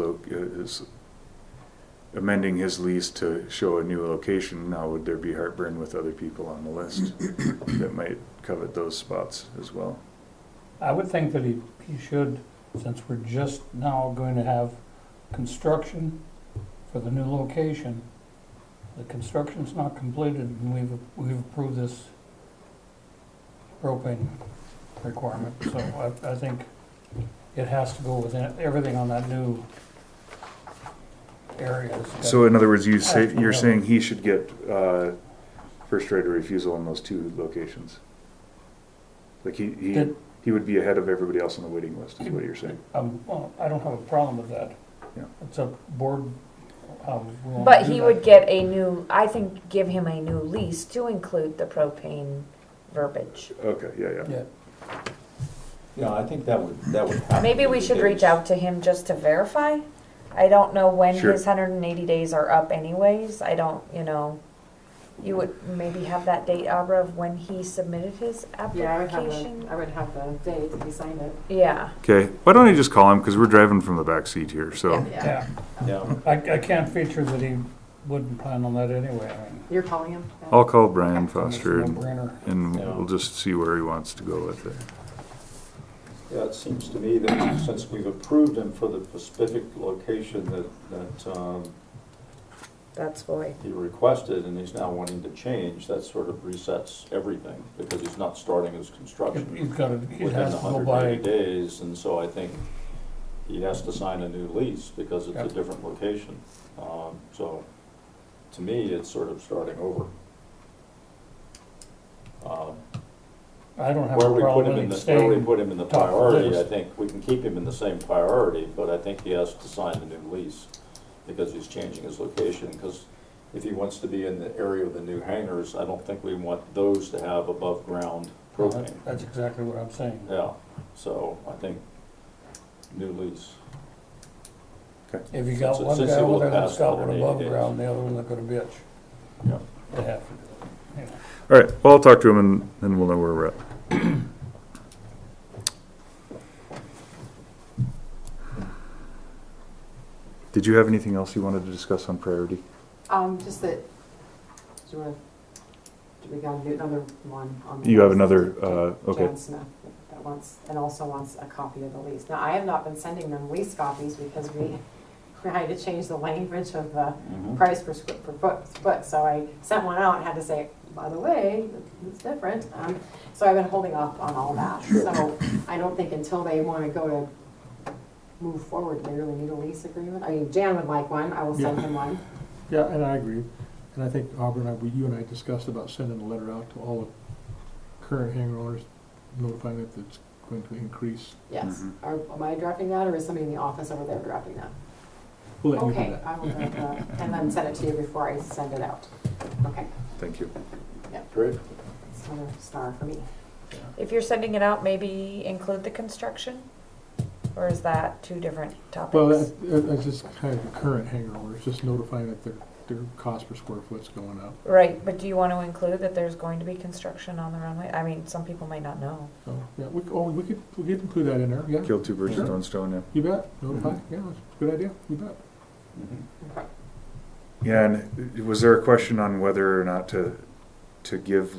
C: amending his lease to show a new location. Now, would there be heartburn with other people on the list that might covet those spots as well?
F: I would think that he should, since we're just now going to have construction for the new location. The construction's not completed and we've approved this propane requirement. So I think it has to go within everything on that new area.
C: So in other words, you're
F: Absolutely.
C: saying he should get first right of refusal in those two locations? Like he would be ahead of everybody else on the waiting list, is what you're saying?
F: Well, I don't have a problem with that.
C: Yeah.
F: It's a board. How we wanna
B: But
F: do
B: he
F: that.
B: would get a new, I think, give him a new lease to include the propane verbiage.
C: Okay, yeah.
F: Yeah.
D: Yeah, I think that would have to
B: Maybe
D: be
B: we
D: the
B: should reach
D: case.
B: out to him just to verify. I don't know when
C: Sure.
B: his 180 days are up anyways. I don't, you would maybe have that date, Abra, of when he submitted his
A: Yeah,
B: application?
A: I would have the date if he signed it.
B: Yeah.
C: Okay, why don't I just call him, because we're driving from the back seat here, so.
F: Yeah.
D: Yeah.
F: I can't feature that he wouldn't plan on that anyway. I mean,
A: You're calling him?
C: I'll call Brian
F: it's a
C: Foster
F: no-brainer.
C: and
D: Yeah.
C: we'll just see where he wants to go with it.
D: Yeah, it seems to me that since we've approved him for the specific location that
B: That's void.
D: he requested, and he's now wanting to change, that sort of resets everything, because he's not starting his construction
F: He
D: within
F: has
D: the
F: to go
D: 180
F: by,
D: days, and so I think he has to sign a new lease, because it's a
F: Yep.
D: different location. So, to me, it's sort of starting over.
F: I don't have
D: Where
F: a
D: we put
F: problem
D: him
F: with
D: in
F: him
D: the, where we
F: staying.
D: put him in the
F: top of the
D: priority, I
F: list.
D: think we can keep him in the same priority, but I think he has to sign a new lease because he's changing his location, because if he wants to be in the area of the new hangars, I don't think we want those to have above ground propane.
F: That's exactly what I'm saying.
D: Yeah, so I think new lease.
F: If you got
D: Since-
F: one
D: since
F: guy
D: he will
F: over there that's
D: pass
F: got one
D: 180
F: above
D: days.
F: ground, the other one's not gonna bitch.
D: Yeah.
F: They have to.
C: All right, well, I'll talk to him and then we'll know where we're at. Did you have anything else you wanted to discuss on priority?
A: Just that we got another one on the
C: You have
A: list.
C: another, okay.
A: Jan Smith that wants, and also wants a copy of the lease. Now, I have not been sending them lease copies because we had to change the language of the price per foot, so I sent one out and had to say, by the way, it's different. So I've been holding off on all that. So I don't think until they want to go to move forward, they really need a lease agreement. I mean, Jan would like one, I will send him one.
G: Yeah, and I agree. And I think Auburn, you and I discussed about sending a letter out to all the current hangar owners, notifying them that it's going to increase.
A: Yes. Am I drafting that, or is somebody in the office over there drafting that?
G: We'll let you do
A: Okay,
G: that.
A: I will draft that, and then send it to you before I send it out. Okay,
C: Thank you.
D: Great.
A: it's another star for me.
B: If you're sending it out, maybe include the construction? Or is that two different topics?
G: Well, that's just kind of the current hangar owners, just notifying that their cost per square foot's going up.
B: Right, but do you want to include that there's going to be construction on the runway? I mean, some people might not know.
G: So, yeah, we could include that in there, yeah.
C: Kill two birds with one stone, yeah.
G: You bet, notify, yeah, that's a good idea, you bet.
A: Okay.
C: Yeah, and was there a question on whether or not to give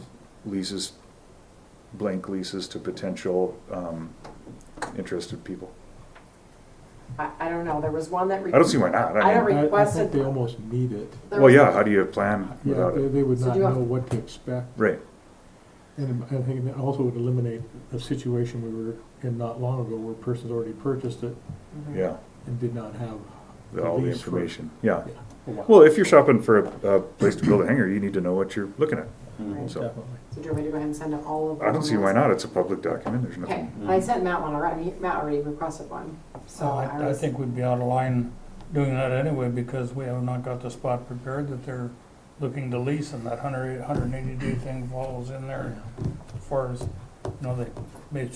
C: leases, blank leases to potential interested people?
A: I don't know, there was one that.
C: I don't see why not.
A: I don't
C: mean,
G: I
A: requested.
G: think they almost need it.
A: there
C: well,
A: was-
C: yeah, how do you plan
G: Yeah,
C: without it?
G: they would
A: So
G: not
A: do you
G: know
A: want-
G: what to expect.
C: Right.
G: And I think it also would eliminate a situation we were in not long ago where a person's already purchased it
A: Mhm.
C: Yeah,
G: and did not have
C: all the
G: lease for-
C: information. Yeah.
G: a while.
C: Well, if you're shopping for a place to build a hangar, you need to know what you're looking at.
A: Right.
C: So
G: Definitely.
A: So do you want me to go ahead and send out all of them?
C: I don't see why not. It's a public document. There's
A: Okay,
C: nothing.
A: I sent Matt one already, Matt already requested one, so
F: I think we'd be out of line doing that anyway, because we have not got the spot prepared that they're looking to lease, and that 180 day thing falls in there as far as, they may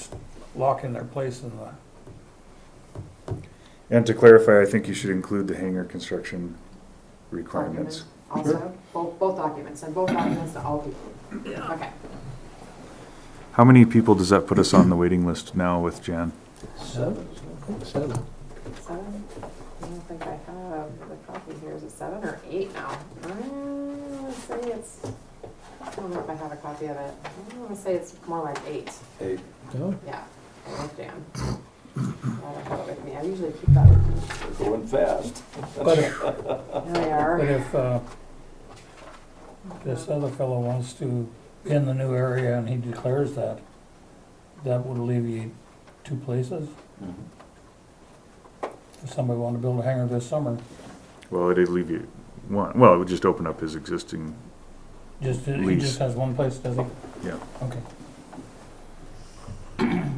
F: lock in their place in the.
C: And to clarify, I think you should include the hangar construction requirements.
A: Also, both documents, and both documents to all people. Okay.
C: How many people does that put us on the waiting list now with Jan?
G: 7? 7.
A: 7? I don't think I have the copy here. Is it 7 or 8 now? Let's say it's, I don't know if I have a copy of it. I want to say it's more like 8.
D: Hey,
G: No?
A: Yeah, with Jan. I don't have it with me. I usually keep that with me.
D: going fast.
F: But if,
A: Here they are.
F: but if this other fellow wants to in the new area and he declares that, that would alleviate two places. If somebody wanted to build a hangar this summer,
C: Well, it'd alleviate one. Well, it would just open up his existing,
F: he
C: Lease.
F: just has one place, does he?
C: yeah.
F: Okay.
A: Yeah,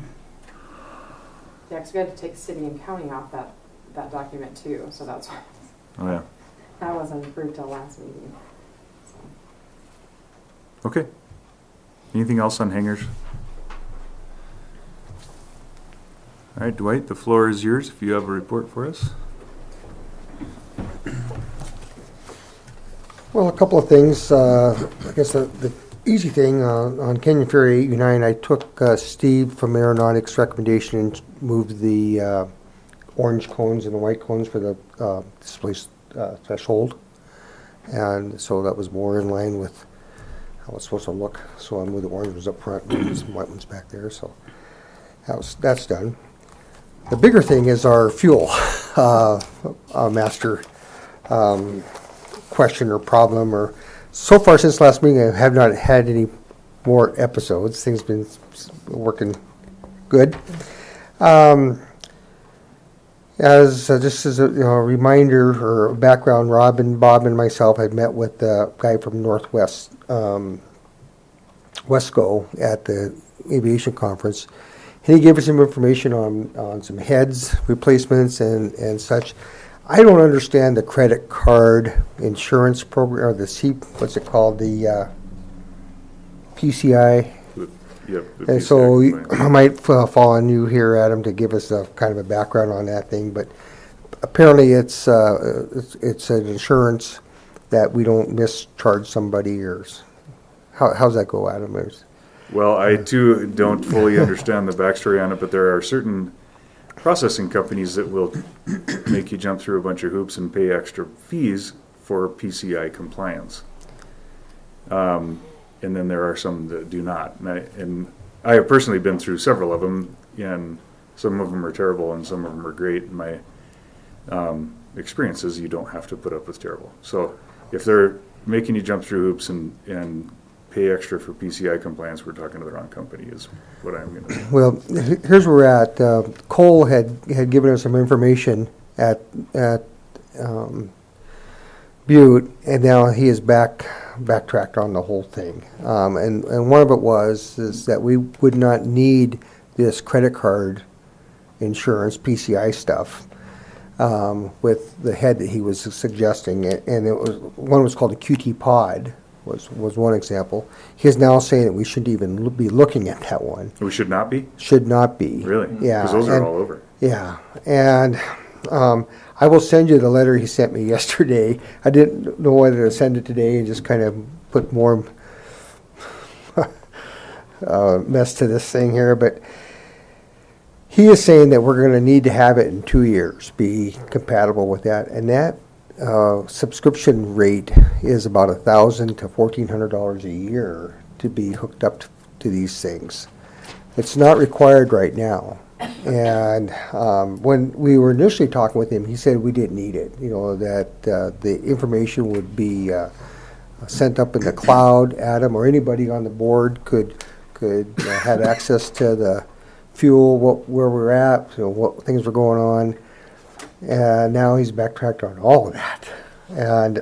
A: because we had to take city and county off that document too, so that's why
C: Oh, yeah.
A: that wasn't approved till last meeting. So.
C: Okay. Anything else on hangars? All right, Dwight, the floor is yours if you have a report for us.
H: Well, a couple of things. I guess the easy thing on Canyon Ferry 8U9, I took Steve from Aeronautics' recommendation and moved the orange cones and the white cones for the display threshold. And so that was more in line with how it's supposed to look. So I moved the orange ones up front and some white ones back there. So that's done. The bigger thing is our fuel master question or problem, or so far since last meeting I have not had any more episodes. Things have been working good. As just as a reminder or a background, Bob and myself had met with the guy from Northwest Wesco at the aviation conference, and he gave us some information on some heads replacements and such. I don't understand the credit card insurance program, or what's it called, the PCI.
C: Yep.
H: And so I might fall on you here, Adam, to give us a kind of a background on that thing. But apparently it's an insurance that we don't mischarge somebody, or how's that go, Adam?
C: Well, I too don't fully understand the backstory on it, but there are certain processing companies that will make you jump through a bunch of hoops and pay extra fees for PCI compliance. And then there are some that do not. And I have personally been through several of them, and some of them are terrible and some of them are great. And my experience is you don't have to put up with terrible. So if they're making you jump through hoops and pay extra for PCI compliance, we're talking to the wrong company is what I'm going to say.
H: Well, here's where we're at. Cole had given us some information at Butte, and now he is backtracked on the whole thing. And one of it is that we would not need this credit card insurance, PCI stuff, with the head that he was suggesting. And one was called a QT pod, was one example. He is now saying that we shouldn't even be looking at that one.
C: We should not be?
H: Should not be.
C: Really?
H: Yeah.
C: Because those are all over.
H: Yeah. And I will send you the letter he sent me yesterday. I didn't know whether to send it today and just kind of put more mess to this thing here, but he is saying that we're going to need to have it in 2 years, be compatible with that. And that subscription rate is about $1,000 to $1,400 a year to be hooked up to these things. It's not required right now. And when we were initially talking with him, he said we didn't need it. You know, that the information would be sent up in the cloud. Adam or anybody on the board could have access to the fuel, where we're at, you know, what things were going on. And now he's backtracked on all of that. And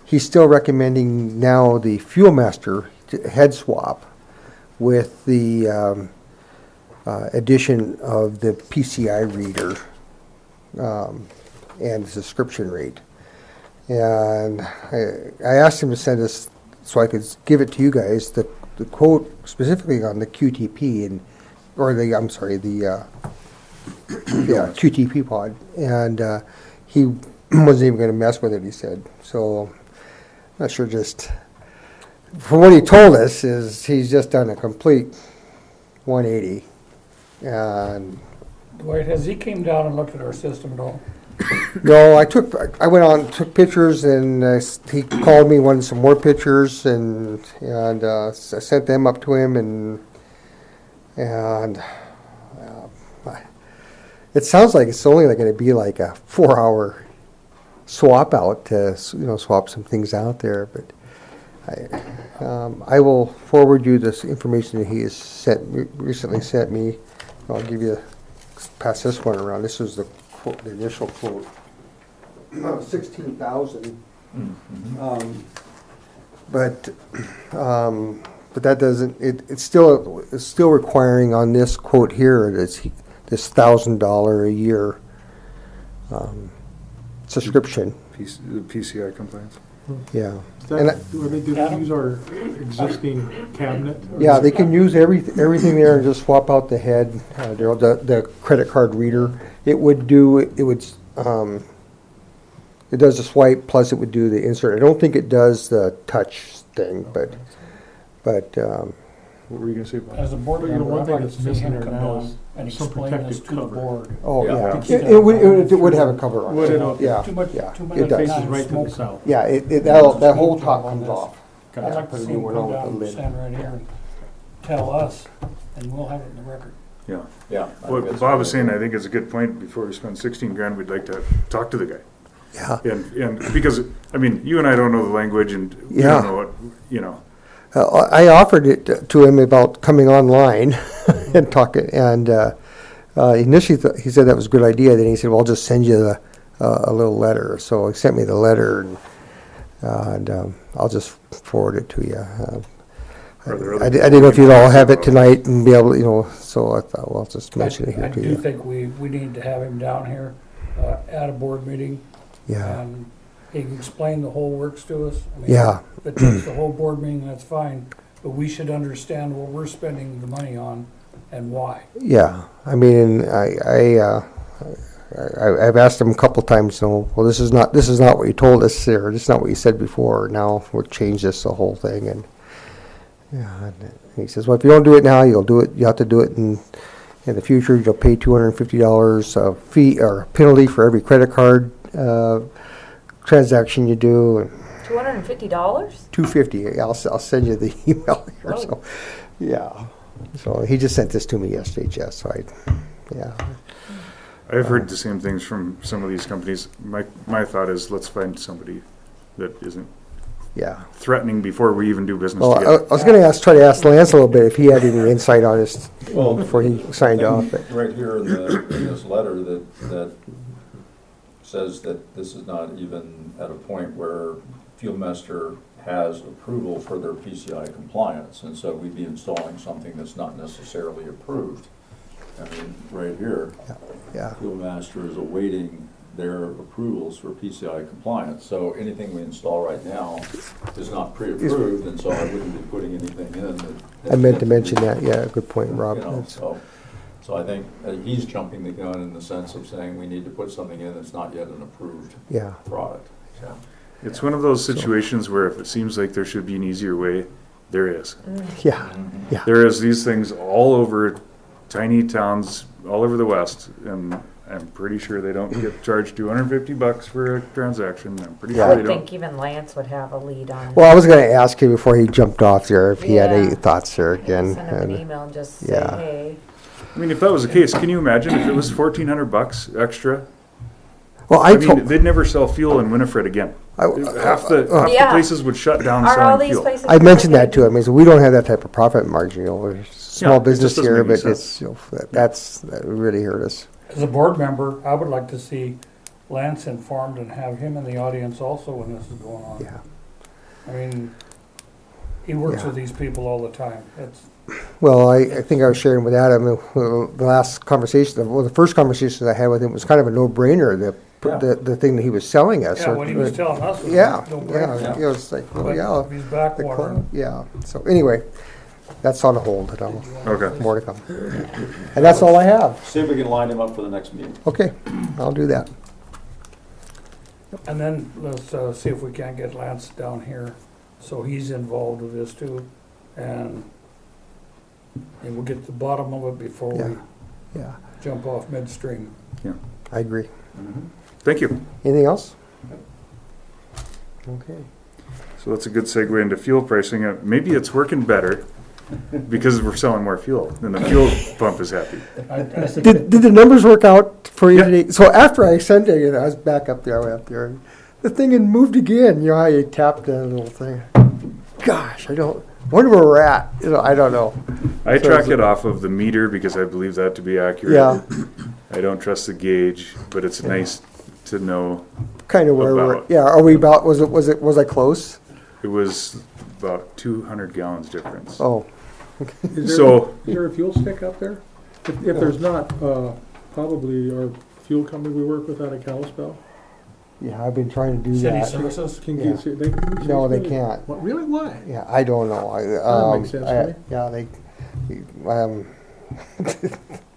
H: he's still recommending now the Fuel Master head swap with the addition of the PCI reader and the subscription rate. And I asked him to send us, so I could give it to you guys, the quote specifically on the QTP the QTP pod, and he wasn't even going to mess with it, he said. So I'm not sure, just from what he told us is he's just done a complete 180. And
F: Dwight, has he came down and looked at our system at all?
H: no, I went on, took pictures, and he called me, wanted some more pictures, and I sent them up to him, and it sounds like it's only going to be like a 4-hour swap out to, you know, swap some things out there. But I will forward you this information that he has recently sent me. I'll give you, pass this one around. This was the quote, the initial quote, 16,000. But that doesn't. It's still requiring on this quote here this $1,000 a year subscription.
C: PCI compliance.
H: Yeah.
G: Do they use our existing cabinet?
H: Yeah, they can use everything there and just swap out the head, the credit card reader. It does the swipe, plus it would do the insert. I don't think it does the touch thing, but
C: What were you going to say, Bob?
F: As a board
G: But you know,
F: member,
G: one
F: I'd
G: thing
F: like
G: that's
F: to see
G: missing
F: him
G: there
F: come
G: now
F: down
G: is
F: and
G: some
F: explain this
G: protective
F: to the
G: cover.
F: board.
H: oh
D: Yeah.
H: yeah, it would have a cover on
G: Would
H: it.
G: it?
H: Yeah,
F: Too much,
H: yeah,
F: too
H: it
F: much
H: does.
G: Faces
F: time
G: right to the
F: smoke.
G: south.
H: Yeah, that whole top comes off.
F: I'd like to
H: Put a
F: see
H: new
F: him
H: one
F: come
H: on with
F: down
H: the
F: and
H: lid.
F: stand right here and tell us, and we'll have it in the record.
C: Yeah.
D: Yeah. I think
C: What
D: that's
C: Bob was
D: a
C: saying,
D: good
C: I think is a good point. Before we spend 16 grand, we'd like to talk to the guy.
H: Yeah.
C: And because, I mean, you and I don't know the language, and we
H: Yeah.
C: don't know what, you know.
H: I offered it to him about coming online and talking, and initially he said that was a good idea. Then he said, "Well, I'll just send you a little letter." So he sent me the letter, and I'll just forward it to you.
C: Are there
H: I
C: other
H: didn't know if you'd all have it
C: people?
H: tonight and be able to, you know. So I thought, well, I'll just mention it
F: I
H: here to
F: do
H: you.
F: think we need to have him down here at a board meeting,
H: Yeah.
F: and he can explain the whole works to us. I mean,
H: Yeah.
F: If it takes the whole board meeting, that's fine, but we should understand what we're spending the money on and why.
H: Yeah, I mean, I've asked him a couple times. You know, well, this is not what you told us, or this is not what you said before. Now we'll change this the whole thing, and yeah. And he says, well, if you don't do it now, you'll do it. You have to do it in in the future, you'll pay $250 fee or penalty for every credit card transaction you do. And
B: $250?
H: $250. I'll send you the email here.
B: Oh.
H: So, yeah. So he just sent this to me yesterday, Jess. So yeah.
C: I've heard the same things from some of these companies. My thought is, let's find somebody that isn't
H: Yeah.
C: threatening before we even do business
H: Well, I
C: together.
H: was going to try to ask Lance a little bit if he had any insight on this
D: Well,
H: before he signed off. But
D: Right here in this letter that says that this is not even at a point where Fuelmaster has approval for their PCI compliance, and so we'd be installing something that's not necessarily approved. I mean, right here,
H: yeah.
D: Fuelmaster is awaiting their approvals for PCI compliance, so anything we install right now is not pre-approved, and so I wouldn't be putting anything in that.
H: I meant to mention that. Yeah, good point, Rob.
D: You know, so I think he's jumping the gun in the sense of saying we need to put something in that's not yet an approved
H: Yeah.
D: product. So,
C: It's one of those situations where if it seems like there should be an easier way, there is.
H: Yeah. Yeah.
C: There is these things all over tiny towns all over the West, and I'm pretty sure they don't get charged $250 for a transaction. I'm pretty
H: Yeah.
B: I
C: sure they
B: would
C: don't.
B: think even Lance would have a lead on.
H: Well, I was going to ask him before he jumped off there if he had any
B: Yeah.
H: thoughts there
B: Maybe
H: again.
B: send him an
H: And,
B: email and just
H: yeah.
B: say, hey.
C: I mean, if that was the case, can you imagine if it was $1,400 extra?
H: well,
C: I
H: I
C: mean,
H: told.
C: they'd never sell fuel in Winifred again. Half the
B: Yeah.
C: places would shut down
B: Are all
C: selling
B: these
C: fuel.
B: places?
H: I mentioned that to him. I said, we don't have that type of profit margin. You know, we're a small
C: Yeah, it
H: business
C: just doesn't
H: here,
C: make any
H: but it's, you know, that really hurt us.
F: As a board member, I would like to see Lance informed and have him in the audience also when this is going on.
H: Yeah.
F: I mean, he works
H: Yeah.
F: with these people all the time. It's,
H: Well, I think I was sharing with Adam the last conversation, well, the first conversation I had with him was kind of a no-brainer, the thing that he was selling us.
F: yeah, what he was telling us was
H: Yeah,
F: no
H: yeah,
F: brainer.
H: it was like, oh,
F: But
H: yeah.
F: if he's
H: the
F: backwatering,
H: cl- Yeah, so anyway, that's on hold, and
C: Okay.
H: more to come. And that's all I have.
D: see if we can line him up for the next meeting.
H: Okay, I'll do that.
F: and then let's see if we can't get Lance down here, so he's involved with this too, and we'll get to the bottom of it before
H: Yeah.
F: we
H: Yeah,
F: jump off midstream.
H: I agree.
C: Thank you.
H: Anything else? Okay.
C: So that's a good segue into fuel pricing. Maybe it's working better because we're selling more fuel, and the fuel pump is happy.
H: Did the numbers work out for you
C: Yeah.
H: today? So after I sent it, I was back up there, I went up there, and the thing had moved again. You know how you tapped that little thing? Gosh, I don't, wonder where we're at. You know, I don't know.
C: I
H: So
C: track
H: is
C: it off of the meter because I believe that to be accurate.
H: Yeah.
C: I don't trust the gauge, but it's nice to know.
H: Kind of where we're,
C: About.
H: yeah, are we about, was I close?
C: It was about 200 gallons difference.
H: Oh,
G: Is
C: So-
G: there a fuel stick up there? If there's not, probably our fuel company we work with out of Kalispell.
H: yeah, I've been trying to do
F: City
H: that.
F: services,
G: Can
H: Yeah.
G: you see, they can use
H: No, they
G: really?
H: can't.
G: What, really? Why?
H: Yeah, I don't know.
G: That makes sense to me.
H: Yeah,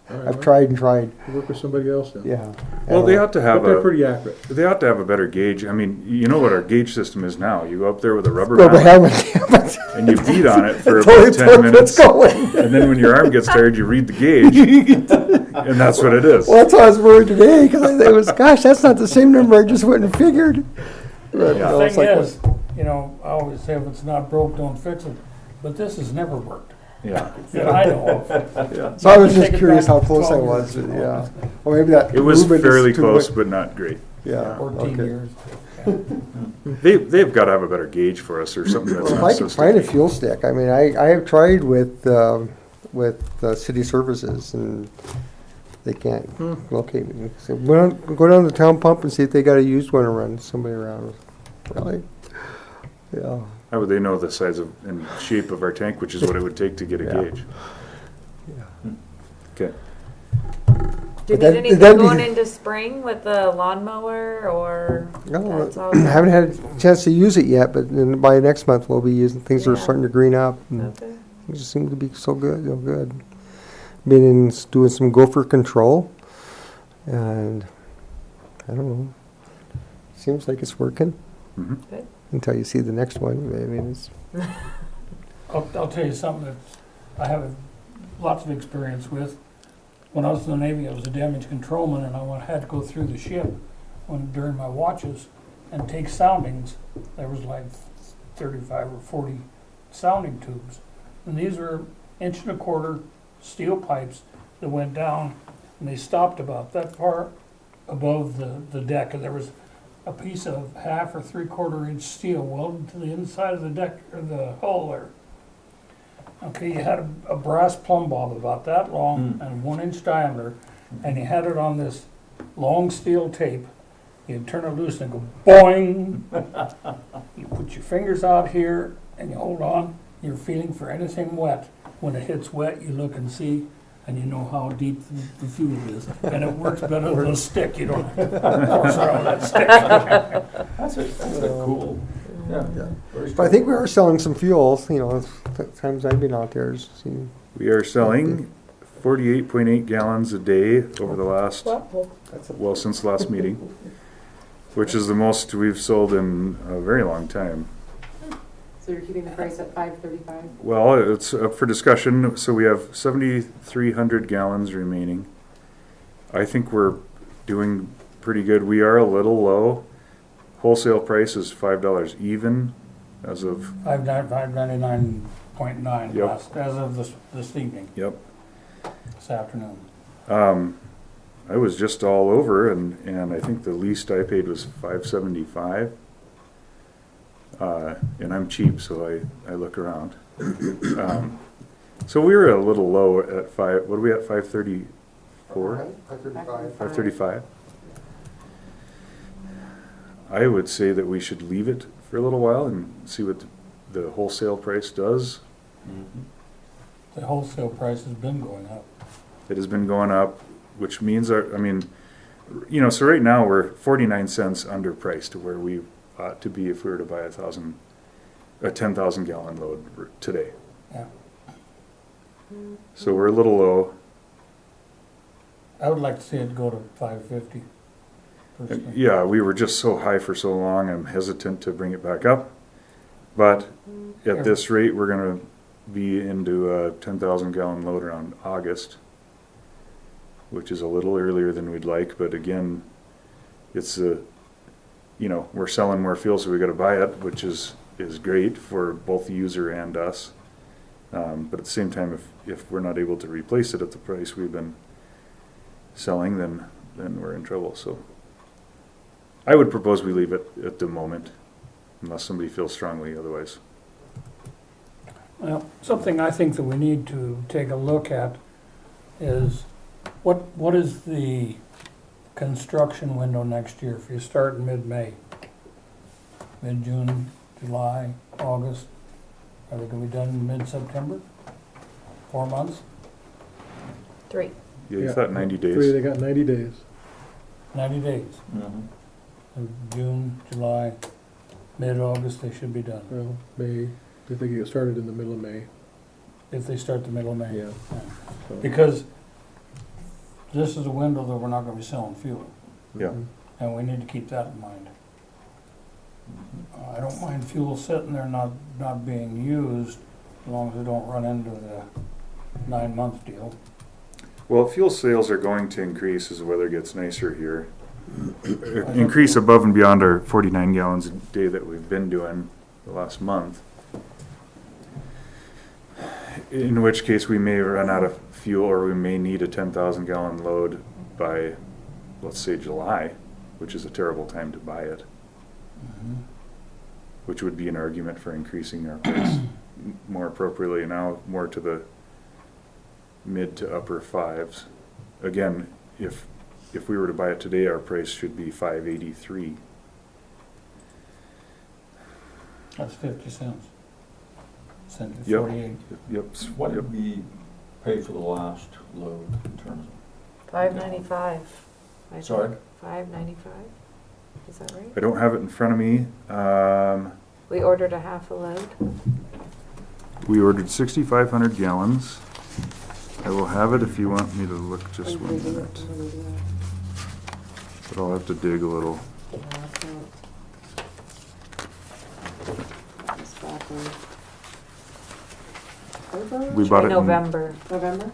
G: All right,
H: I've
G: well,
H: tried and tried,
G: you Work with somebody else then.
H: yeah.
C: Well, they ought to
G: But
C: have
G: they're
C: a.
G: pretty accurate.
C: They ought to have a better gauge. I mean, you know what our gauge system is now. You go up there with a rubber
H: Rubber
C: mallet
H: helmet.
C: and you beat on it for
H: Until
C: about
H: it's
C: 10 minutes.
H: going.
C: And then when your arm gets tired, you read the gauge, and that's what it is.
H: Well, that's why I was worried today, because it was, gosh, that's not the same number I just went and figured. But,
C: Yeah.
H: no,
F: the
H: it's
F: thing
H: like,
F: is, you know, I always say if it's not broke, don't fix it, but this has never worked,
C: Yeah.
F: that I know of.
H: So I was
F: Take
H: just
F: it
H: curious
F: back
H: how close I
F: 12
H: was,
F: years ago.
H: yeah. Or maybe that.
C: It was
H: movement is
C: fairly
H: too
C: close,
H: quick.
C: but not great.
H: Yeah,
F: 14
H: okay.
F: years.
C: They've got to have a better gauge for us or something that's
H: Well, if
C: not
H: I
C: so
H: could find a
C: sticky.
H: fuel stick, I mean, I have tried with city services, and they can't locate me. So go down to the town pump and see if they got a used one to run somebody around. Really? Yeah.
C: How would they know the size of and shape of our tank, which is what it would take to get a
H: Yeah.
C: gauge?
H: Yeah.
C: Okay.
B: Do you
H: But
B: need anything
H: that'd be-
B: going into spring with the lawnmower or?
H: No,
B: that's all?
H: I haven't had a chance to use it yet, but then by next month we'll be using, things are
B: Yeah.
H: starting to green up. And
B: Okay.
H: it just seems to be so good, so good. Been in, doing some gopher control, and I don't know, seems like it's working.
C: Mhm.
B: Good.
H: Until you see the next one, I mean, it's,
F: I'll tell you something that I have lots of experience with. when I was in the Navy, I was a damage controlman, and had to go through the ship during my watches and take soundings. There was like 35 or 40 sounding tubes. And these were 1.25 inch steel pipes that went down, and they stopped about that far above the deck. And there was a piece of 1/2 or 3/4 inch steel welded to the inside of the deck, or the hull there. Okay, you had a brass plumb bob about that long and 1 inch diameter, and you had it on this long steel tape. You'd turn it loose and go boing. You put your fingers out here and you hold on. You're feeling for anything wet. When it hits wet, you look and see, and you know how deep the fuel is. And it works better than a stick. You don't have to force around that stick.
D: That's a cool, yeah.
H: Yeah.
D: Very
H: But I think we are selling some fuels, you know, times I've been out there, seen.
C: We are selling 48.8 gallons a day over the last, well, since last meeting, which is the most we've sold in a very long time.
A: So you're keeping the price at $5.35?
C: Well, it's up for discussion. So we have 7,300 gallons remaining. I think we're doing pretty good. We are a little low. Wholesale price is $5 even as of,
F: $5.99.9
C: Yep.
F: last, as of this evening,
C: yep.
F: this afternoon.
C: I was just all over, and I think the least I paid was $5.75. And I'm cheap, so I look around. So we were a little low at what are we at, 534? 535. I would say that we should leave it for a little while and see what the wholesale price does.
F: The wholesale price has been going up.
C: It has been going up, which means so right now we're 49 cents underpriced to where we ought to be if we were to buy a 10,000 gallon load today.
F: Yeah.
C: So we're a little low.
F: I would like to see it go to 550. personally.
C: Yeah, we were just so high for so long, I'm hesitant to bring it back up. But at this rate, we're gonna be into a 10,000 gallon load around August, which is a little earlier than we'd like, but again, it's we're selling more fuel, so we gotta buy it, which is great for both the user and us. But at the same time, if we're not able to replace it at the price we've been selling, then we're in trouble. So I would propose we leave it at the moment, unless somebody feels strongly otherwise.
F: Well, something I think that we need to take a look at is what is the construction window next year? If you start in mid-May, mid-June, July, August, are they going to be done in mid-September? 4 months?
B: 3.
C: Yeah, you thought 90 days.
G: They got 90 days.
F: 90 days. So June, July, mid-August, they should be done.
G: Well, May, if they get started in the middle of May.
F: If they start the middle of May.
G: Yeah. So,
F: Because this is a window that we're not going to be selling fuel,
C: Yeah.
F: and we need to keep that in mind. I don't mind fuel sitting there not being used, as long as we don't run into the 9-month deal.
C: Well, fuel sales are going to increase as the weather gets nicer here. Increase above and beyond our 49 gallons a day that we've been doing the last month. In which case we may run out of fuel, or we may need a 10,000 gallon load by, let's say, July, which is a terrible time to buy it. Which would be an argument for increasing our price more appropriately now, more to the mid to upper fives. Again, if we were to buy it today, our price should be $5.83.
F: That's 50 cents. Cent to
C: Yep.
F: 48.
C: Yep.
D: What
C: Yep.
D: did we pay for the last load in terms
B: $5.95.
D: of? Sorry?
B: $5.95. Is that right?
C: I don't have it in front of me.
B: We ordered a half a load.
C: We ordered 6,500 gallons. I will have it if you want me to look just 1 minute. But I'll have to dig a little. We bought it in
B: November.
A: November?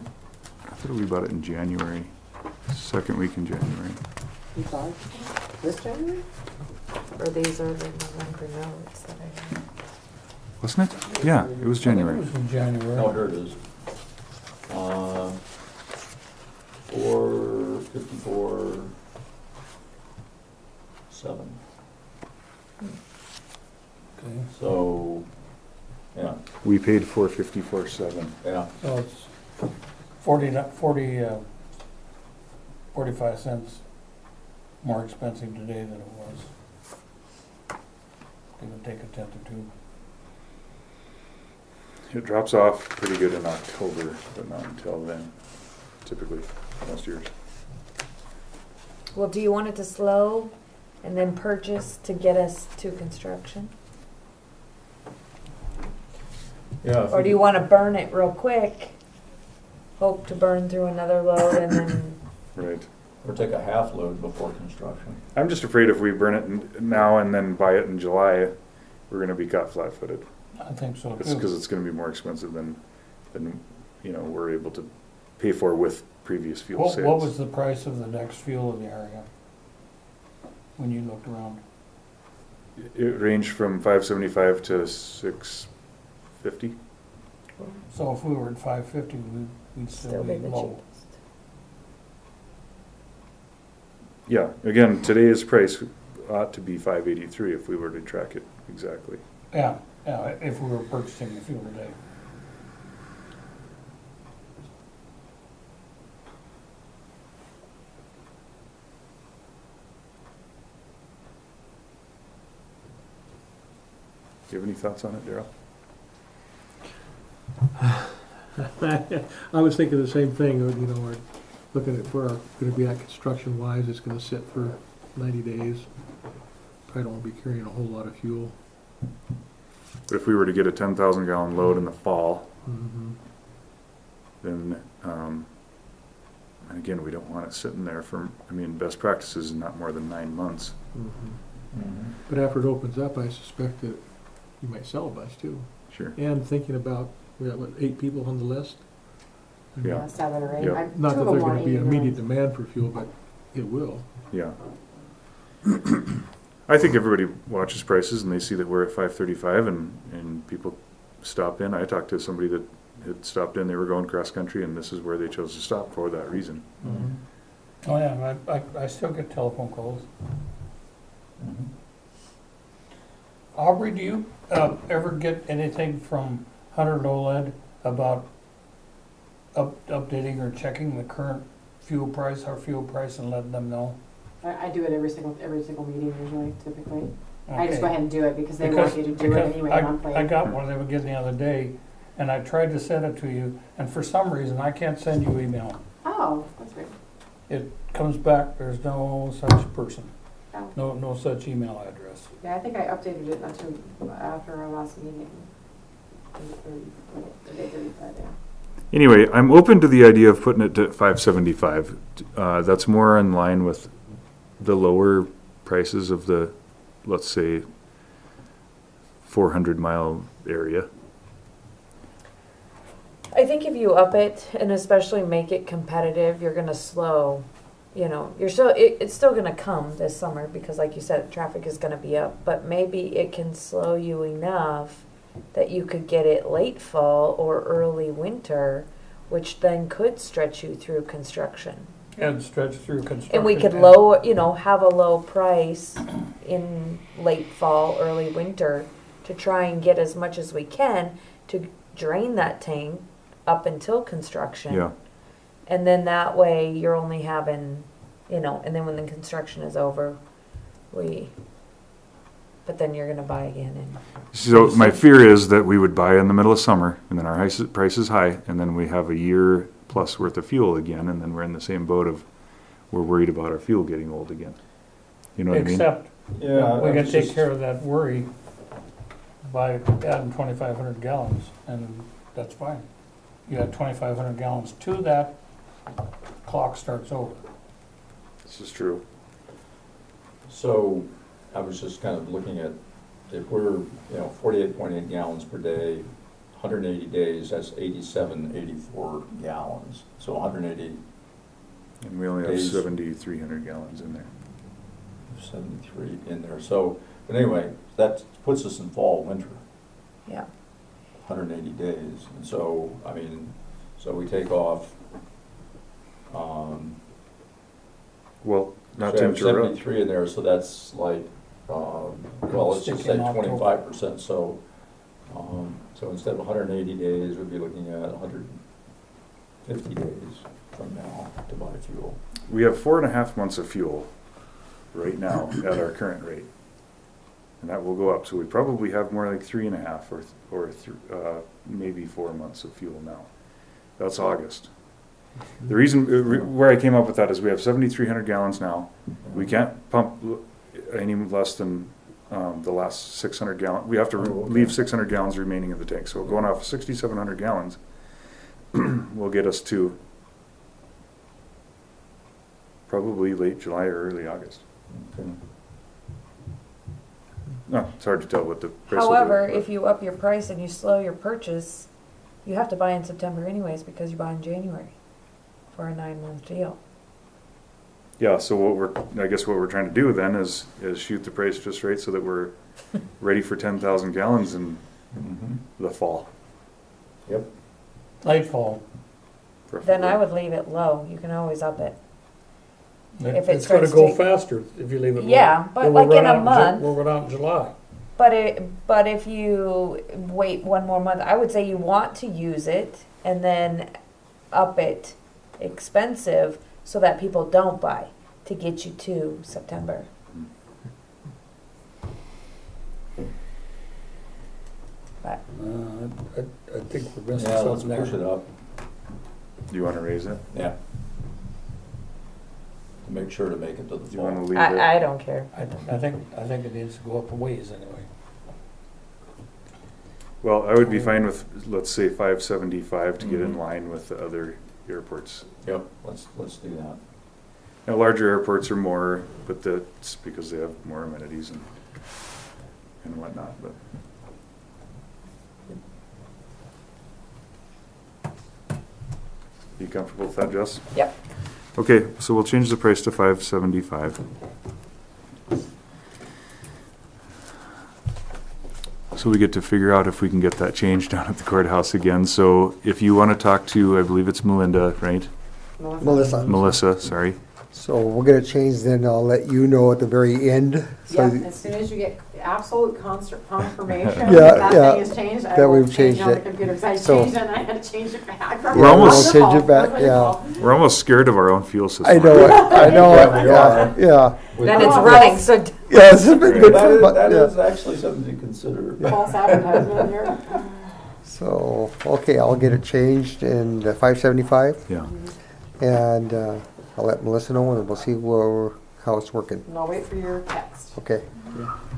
C: said we bought it in January, second week in January.
A: You thought this January?
B: Or these are the November notes that I have.
C: Wasn't it? Yeah, it was
F: It
C: January.
F: was in January.
D: Oh, here it is. 454, 7.
F: Okay,
D: So, yeah,
C: We paid 454.7.
D: yeah.
F: so it's 45 cents more expensive today than it was. Give or take a tenth or two.
C: It drops off pretty good in October, but not until then, typically, most years.
B: Well, do you want it to slow and then purchase to get us to construction?
D: Yeah.
B: Or do you want to burn it real quick? Hope to burn through another load and then,
C: Right.
D: Or take a half load before construction.
C: I'm just afraid if we burn it now and then buy it in July, we're gonna be caught flat-footed.
F: I think so
C: It's because
F: too.
C: it's gonna be more expensive than, we're able to pay for with previous fuel
F: What
C: sales.
F: was the price of the next fuel in the area? When you looked around?
C: It ranged from 575 to 650.
F: So if we were at 550, we'd still
B: still
F: be
B: be the
F: low.
B: cheapest.
C: Yeah, again, today's price ought to be 583 if we were to track it exactly.
F: Yeah, if we were purchasing the fuel today.
C: Do you have any thoughts on it, Daryl?
G: I was thinking the same thing, we're looking at where we're gonna be at construction wise, it's gonna sit for 90 days. Probably don't wanna be carrying a whole lot of fuel.
C: But if we were to get a 10,000 gallon load in the fall,
G: Mhm.
C: then, and again, we don't want it sitting there for, best practices is not more than 9 months.
G: Mhm. But after it opens up, I suspect that you might sell a bunch too.
C: Sure.
G: And thinking about, we got, 8 people on the list?
C: Yeah.
A: 7 or 8.
C: Yeah.
A: I'm-
G: Not
A: two
G: that
A: of
G: they're
A: them want
G: gonna be
A: 80
G: immediate
A: gallons.
G: demand for fuel, but it will.
C: Yeah. I think everybody watches prices and they see that we're at 535 and people stop in. I talked to somebody that had stopped in, they were going cross country and this is where they chose to stop for that reason.
F: Oh, yeah, I still get telephone calls.
D: Mhm.
F: Aubrey, do you ever get anything from Hunter Lowland about updating or checking the current fuel price, our fuel price, and letting them know?
A: I do it every single meeting usually, typically. I just
F: Okay.
A: go ahead and do it because they
F: Because-
A: want you to do it
F: because
A: anyway
F: I
A: monthly.
F: got one of them again the other day, and I tried to send it to you, and for some reason, I can't send you email.
A: Oh, that's weird.
F: It comes back, there's no such person,
A: Oh.
F: no such email address.
A: Yeah, I think I updated it not too, after our last meeting. The day 35, yeah.
C: Anyway, I'm open to the idea of putting it to 575. That's more in line with the lower prices of the, let's say, 400-mile area.
B: I think if you up it and especially make it competitive, you're gonna slow, it's still gonna come this summer because like you said, traffic is gonna be up, but maybe it can slow you enough that you could get it late fall or early winter, which then could stretch you through construction.
F: And stretch through construction.
B: And we could have a low price in late fall, early winter to try and get as much as we can to drain that tank up until construction.
C: Yeah.
B: And then that way you're only having, and then when the construction is over, but then you're gonna buy again and.
C: So my fear is that we would buy in the middle of summer and then our price is high and then we have a year plus worth of fuel again and then we're in the same boat of we're worried about our fuel getting old again. You know what I mean?
F: Except,
D: Yeah.
F: we
D: I
F: can
D: was
F: take
D: just-
F: care of that worry by adding 2,500 gallons, and that's fine. You add 2,500 gallons to that, clock starts over.
C: This is true.
D: So I was just kind of looking at, if we're, 48.8 gallons per day hundred and 80 days, that's 84 gallons. So 180,
C: And we only have
D: Days.
C: 7,300 gallons in there.
D: 73 in there. So, but anyway, that puts us in fall, winter.
B: Yeah.
D: 180 days. And so, I mean, so we take off,
C: Well, not
D: so
C: to
D: I have
C: interrupt.
D: 73 in there, so that's like, well, let's just say
F: Stick in October.
D: 25%. So, so instead of 180 days, we'd be looking at 150 days from now to buy fuel.
C: We have 4.5 months of fuel right now at our current rate. And that will go up, so we probably have more like 3.5 or maybe 4 months of fuel now. That's August. The reason, where I came up with that is we have 7,300 gallons now. We can't pump any less than the last 600 gallons. We have to leave 600 gallons remaining in the tank. So going off 6,700 gallons will get us to probably late July or early August.
D: Okay.
C: No, it's hard to tell what the price will do,
B: However,
C: but-
B: if you up your price and you slow your purchase, you have to buy in September anyways because you buy in January for a 9-month deal.
C: Yeah, so I guess what we're trying to do then is shoot the price just right so that we're ready for 10,000 gallons in the fall.
D: Yep.
F: Late fall.
B: Then I would leave it low. You can always up it. If it
F: It's gonna
B: starts
F: go
B: to-
F: faster if you leave it low.
B: Yeah, but
F: We'll
B: like
F: run
B: in a
F: out
B: month.
F: We'll run out in July.
B: But if you wait one more month, I would say you want to use it and then up it expensive so that people don't buy to get you to September. But
F: I think we're missing
D: Yeah, let's
F: something
D: push it
F: there.
D: up.
C: Do you want to raise it?
D: Yeah. To make sure to make it to the
C: Do you want to
D: fall.
C: leave it?
B: I don't care.
F: I think it needs to go up a ways anyway.
C: Well, I would be fine with, let's say, 575 to get in line with the other airports.
D: Yep, let's do that.
C: Now, larger airports are more, but that's because they have more amenities and whatnot, but. You comfortable with that, Jess?
B: Yep.
C: Okay, so we'll change the price to 575. So we get to figure out if we can get that changed down at the courthouse again. So if you want to talk to, I believe it's Melinda, right?
H: Melissa.
C: Melissa, sorry.
H: So we'll get it changed, then I'll let you know at the very end. So
A: Yeah, as soon as you get absolute confirmation
H: Yeah,
A: that
H: yeah,
A: thing is changed, I
H: that
A: will
H: we've
A: change
H: changed
A: it on the
H: it.
A: computer, because I
H: So-
A: changed it and I had to change it back.
C: We're almost-
H: We'll change it back, yeah.
C: We're almost scared of our own fuel system.
H: I know it, I know
D: Yeah,
H: it,
D: we
H: yeah,
D: are.
H: yeah.
B: Then it's
A: Oh,
B: running, so
H: Yeah, this has been good
D: That
H: for,
D: is,
H: but,
D: that
H: yeah.
D: is actually something to consider.
A: False advertisement here.
H: So, okay, I'll get it changed in 575,
C: Yeah.
H: and I'll let Melissa know, and we'll see how it's working.
A: And I'll wait for your text.
H: Okay.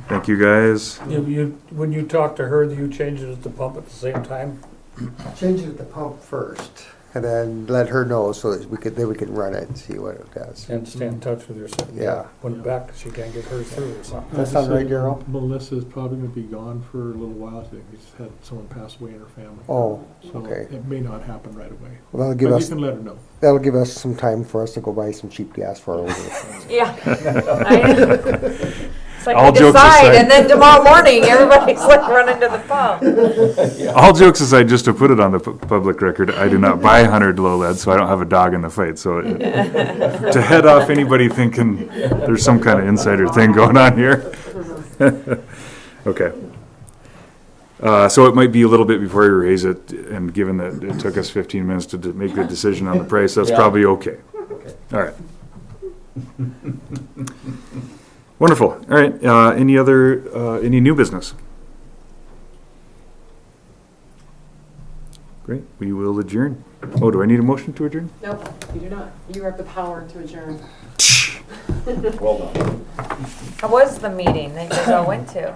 C: Thank you, guys.
F: When you talk to her, do you change it at the pump at the same time?
H: Change it at the pump first, and then let her know so that then we can run it and see what it does.
F: And stay in touch with her. So
H: Yeah.
F: when back, she can't get hers through or something.
H: That sound right, Darryl?
G: Melissa's probably gonna be gone for a little while. I think she's had someone pass away in her family.
H: Oh,
G: So
H: okay.
G: it may not happen right away.
H: Well,
G: But you can let her know.
H: that'll give us some time for us to go buy some cheap gas for our own.
B: yeah. It's like
C: All
B: we
C: jokes
B: decide,
C: aside.
B: and then tomorrow morning everybody's like running to the pump.
C: All jokes aside, just to put it on the public record, I do not buy 100 low lead, so I don't have a dog in the fight. So to head off anybody thinking there's some kind of insider thing going on here. Okay. So it might be a little bit before you raise it, and given that it took us 15 minutes to make the decision on the price, that's
D: Yeah.
C: probably okay. All right. Wonderful. All right. Any new business? Great. We will adjourn. Oh, do I need a motion to adjourn?
A: Nope, you do not. You have the power to adjourn.
D: Well done.
B: How was the meeting that you all went to?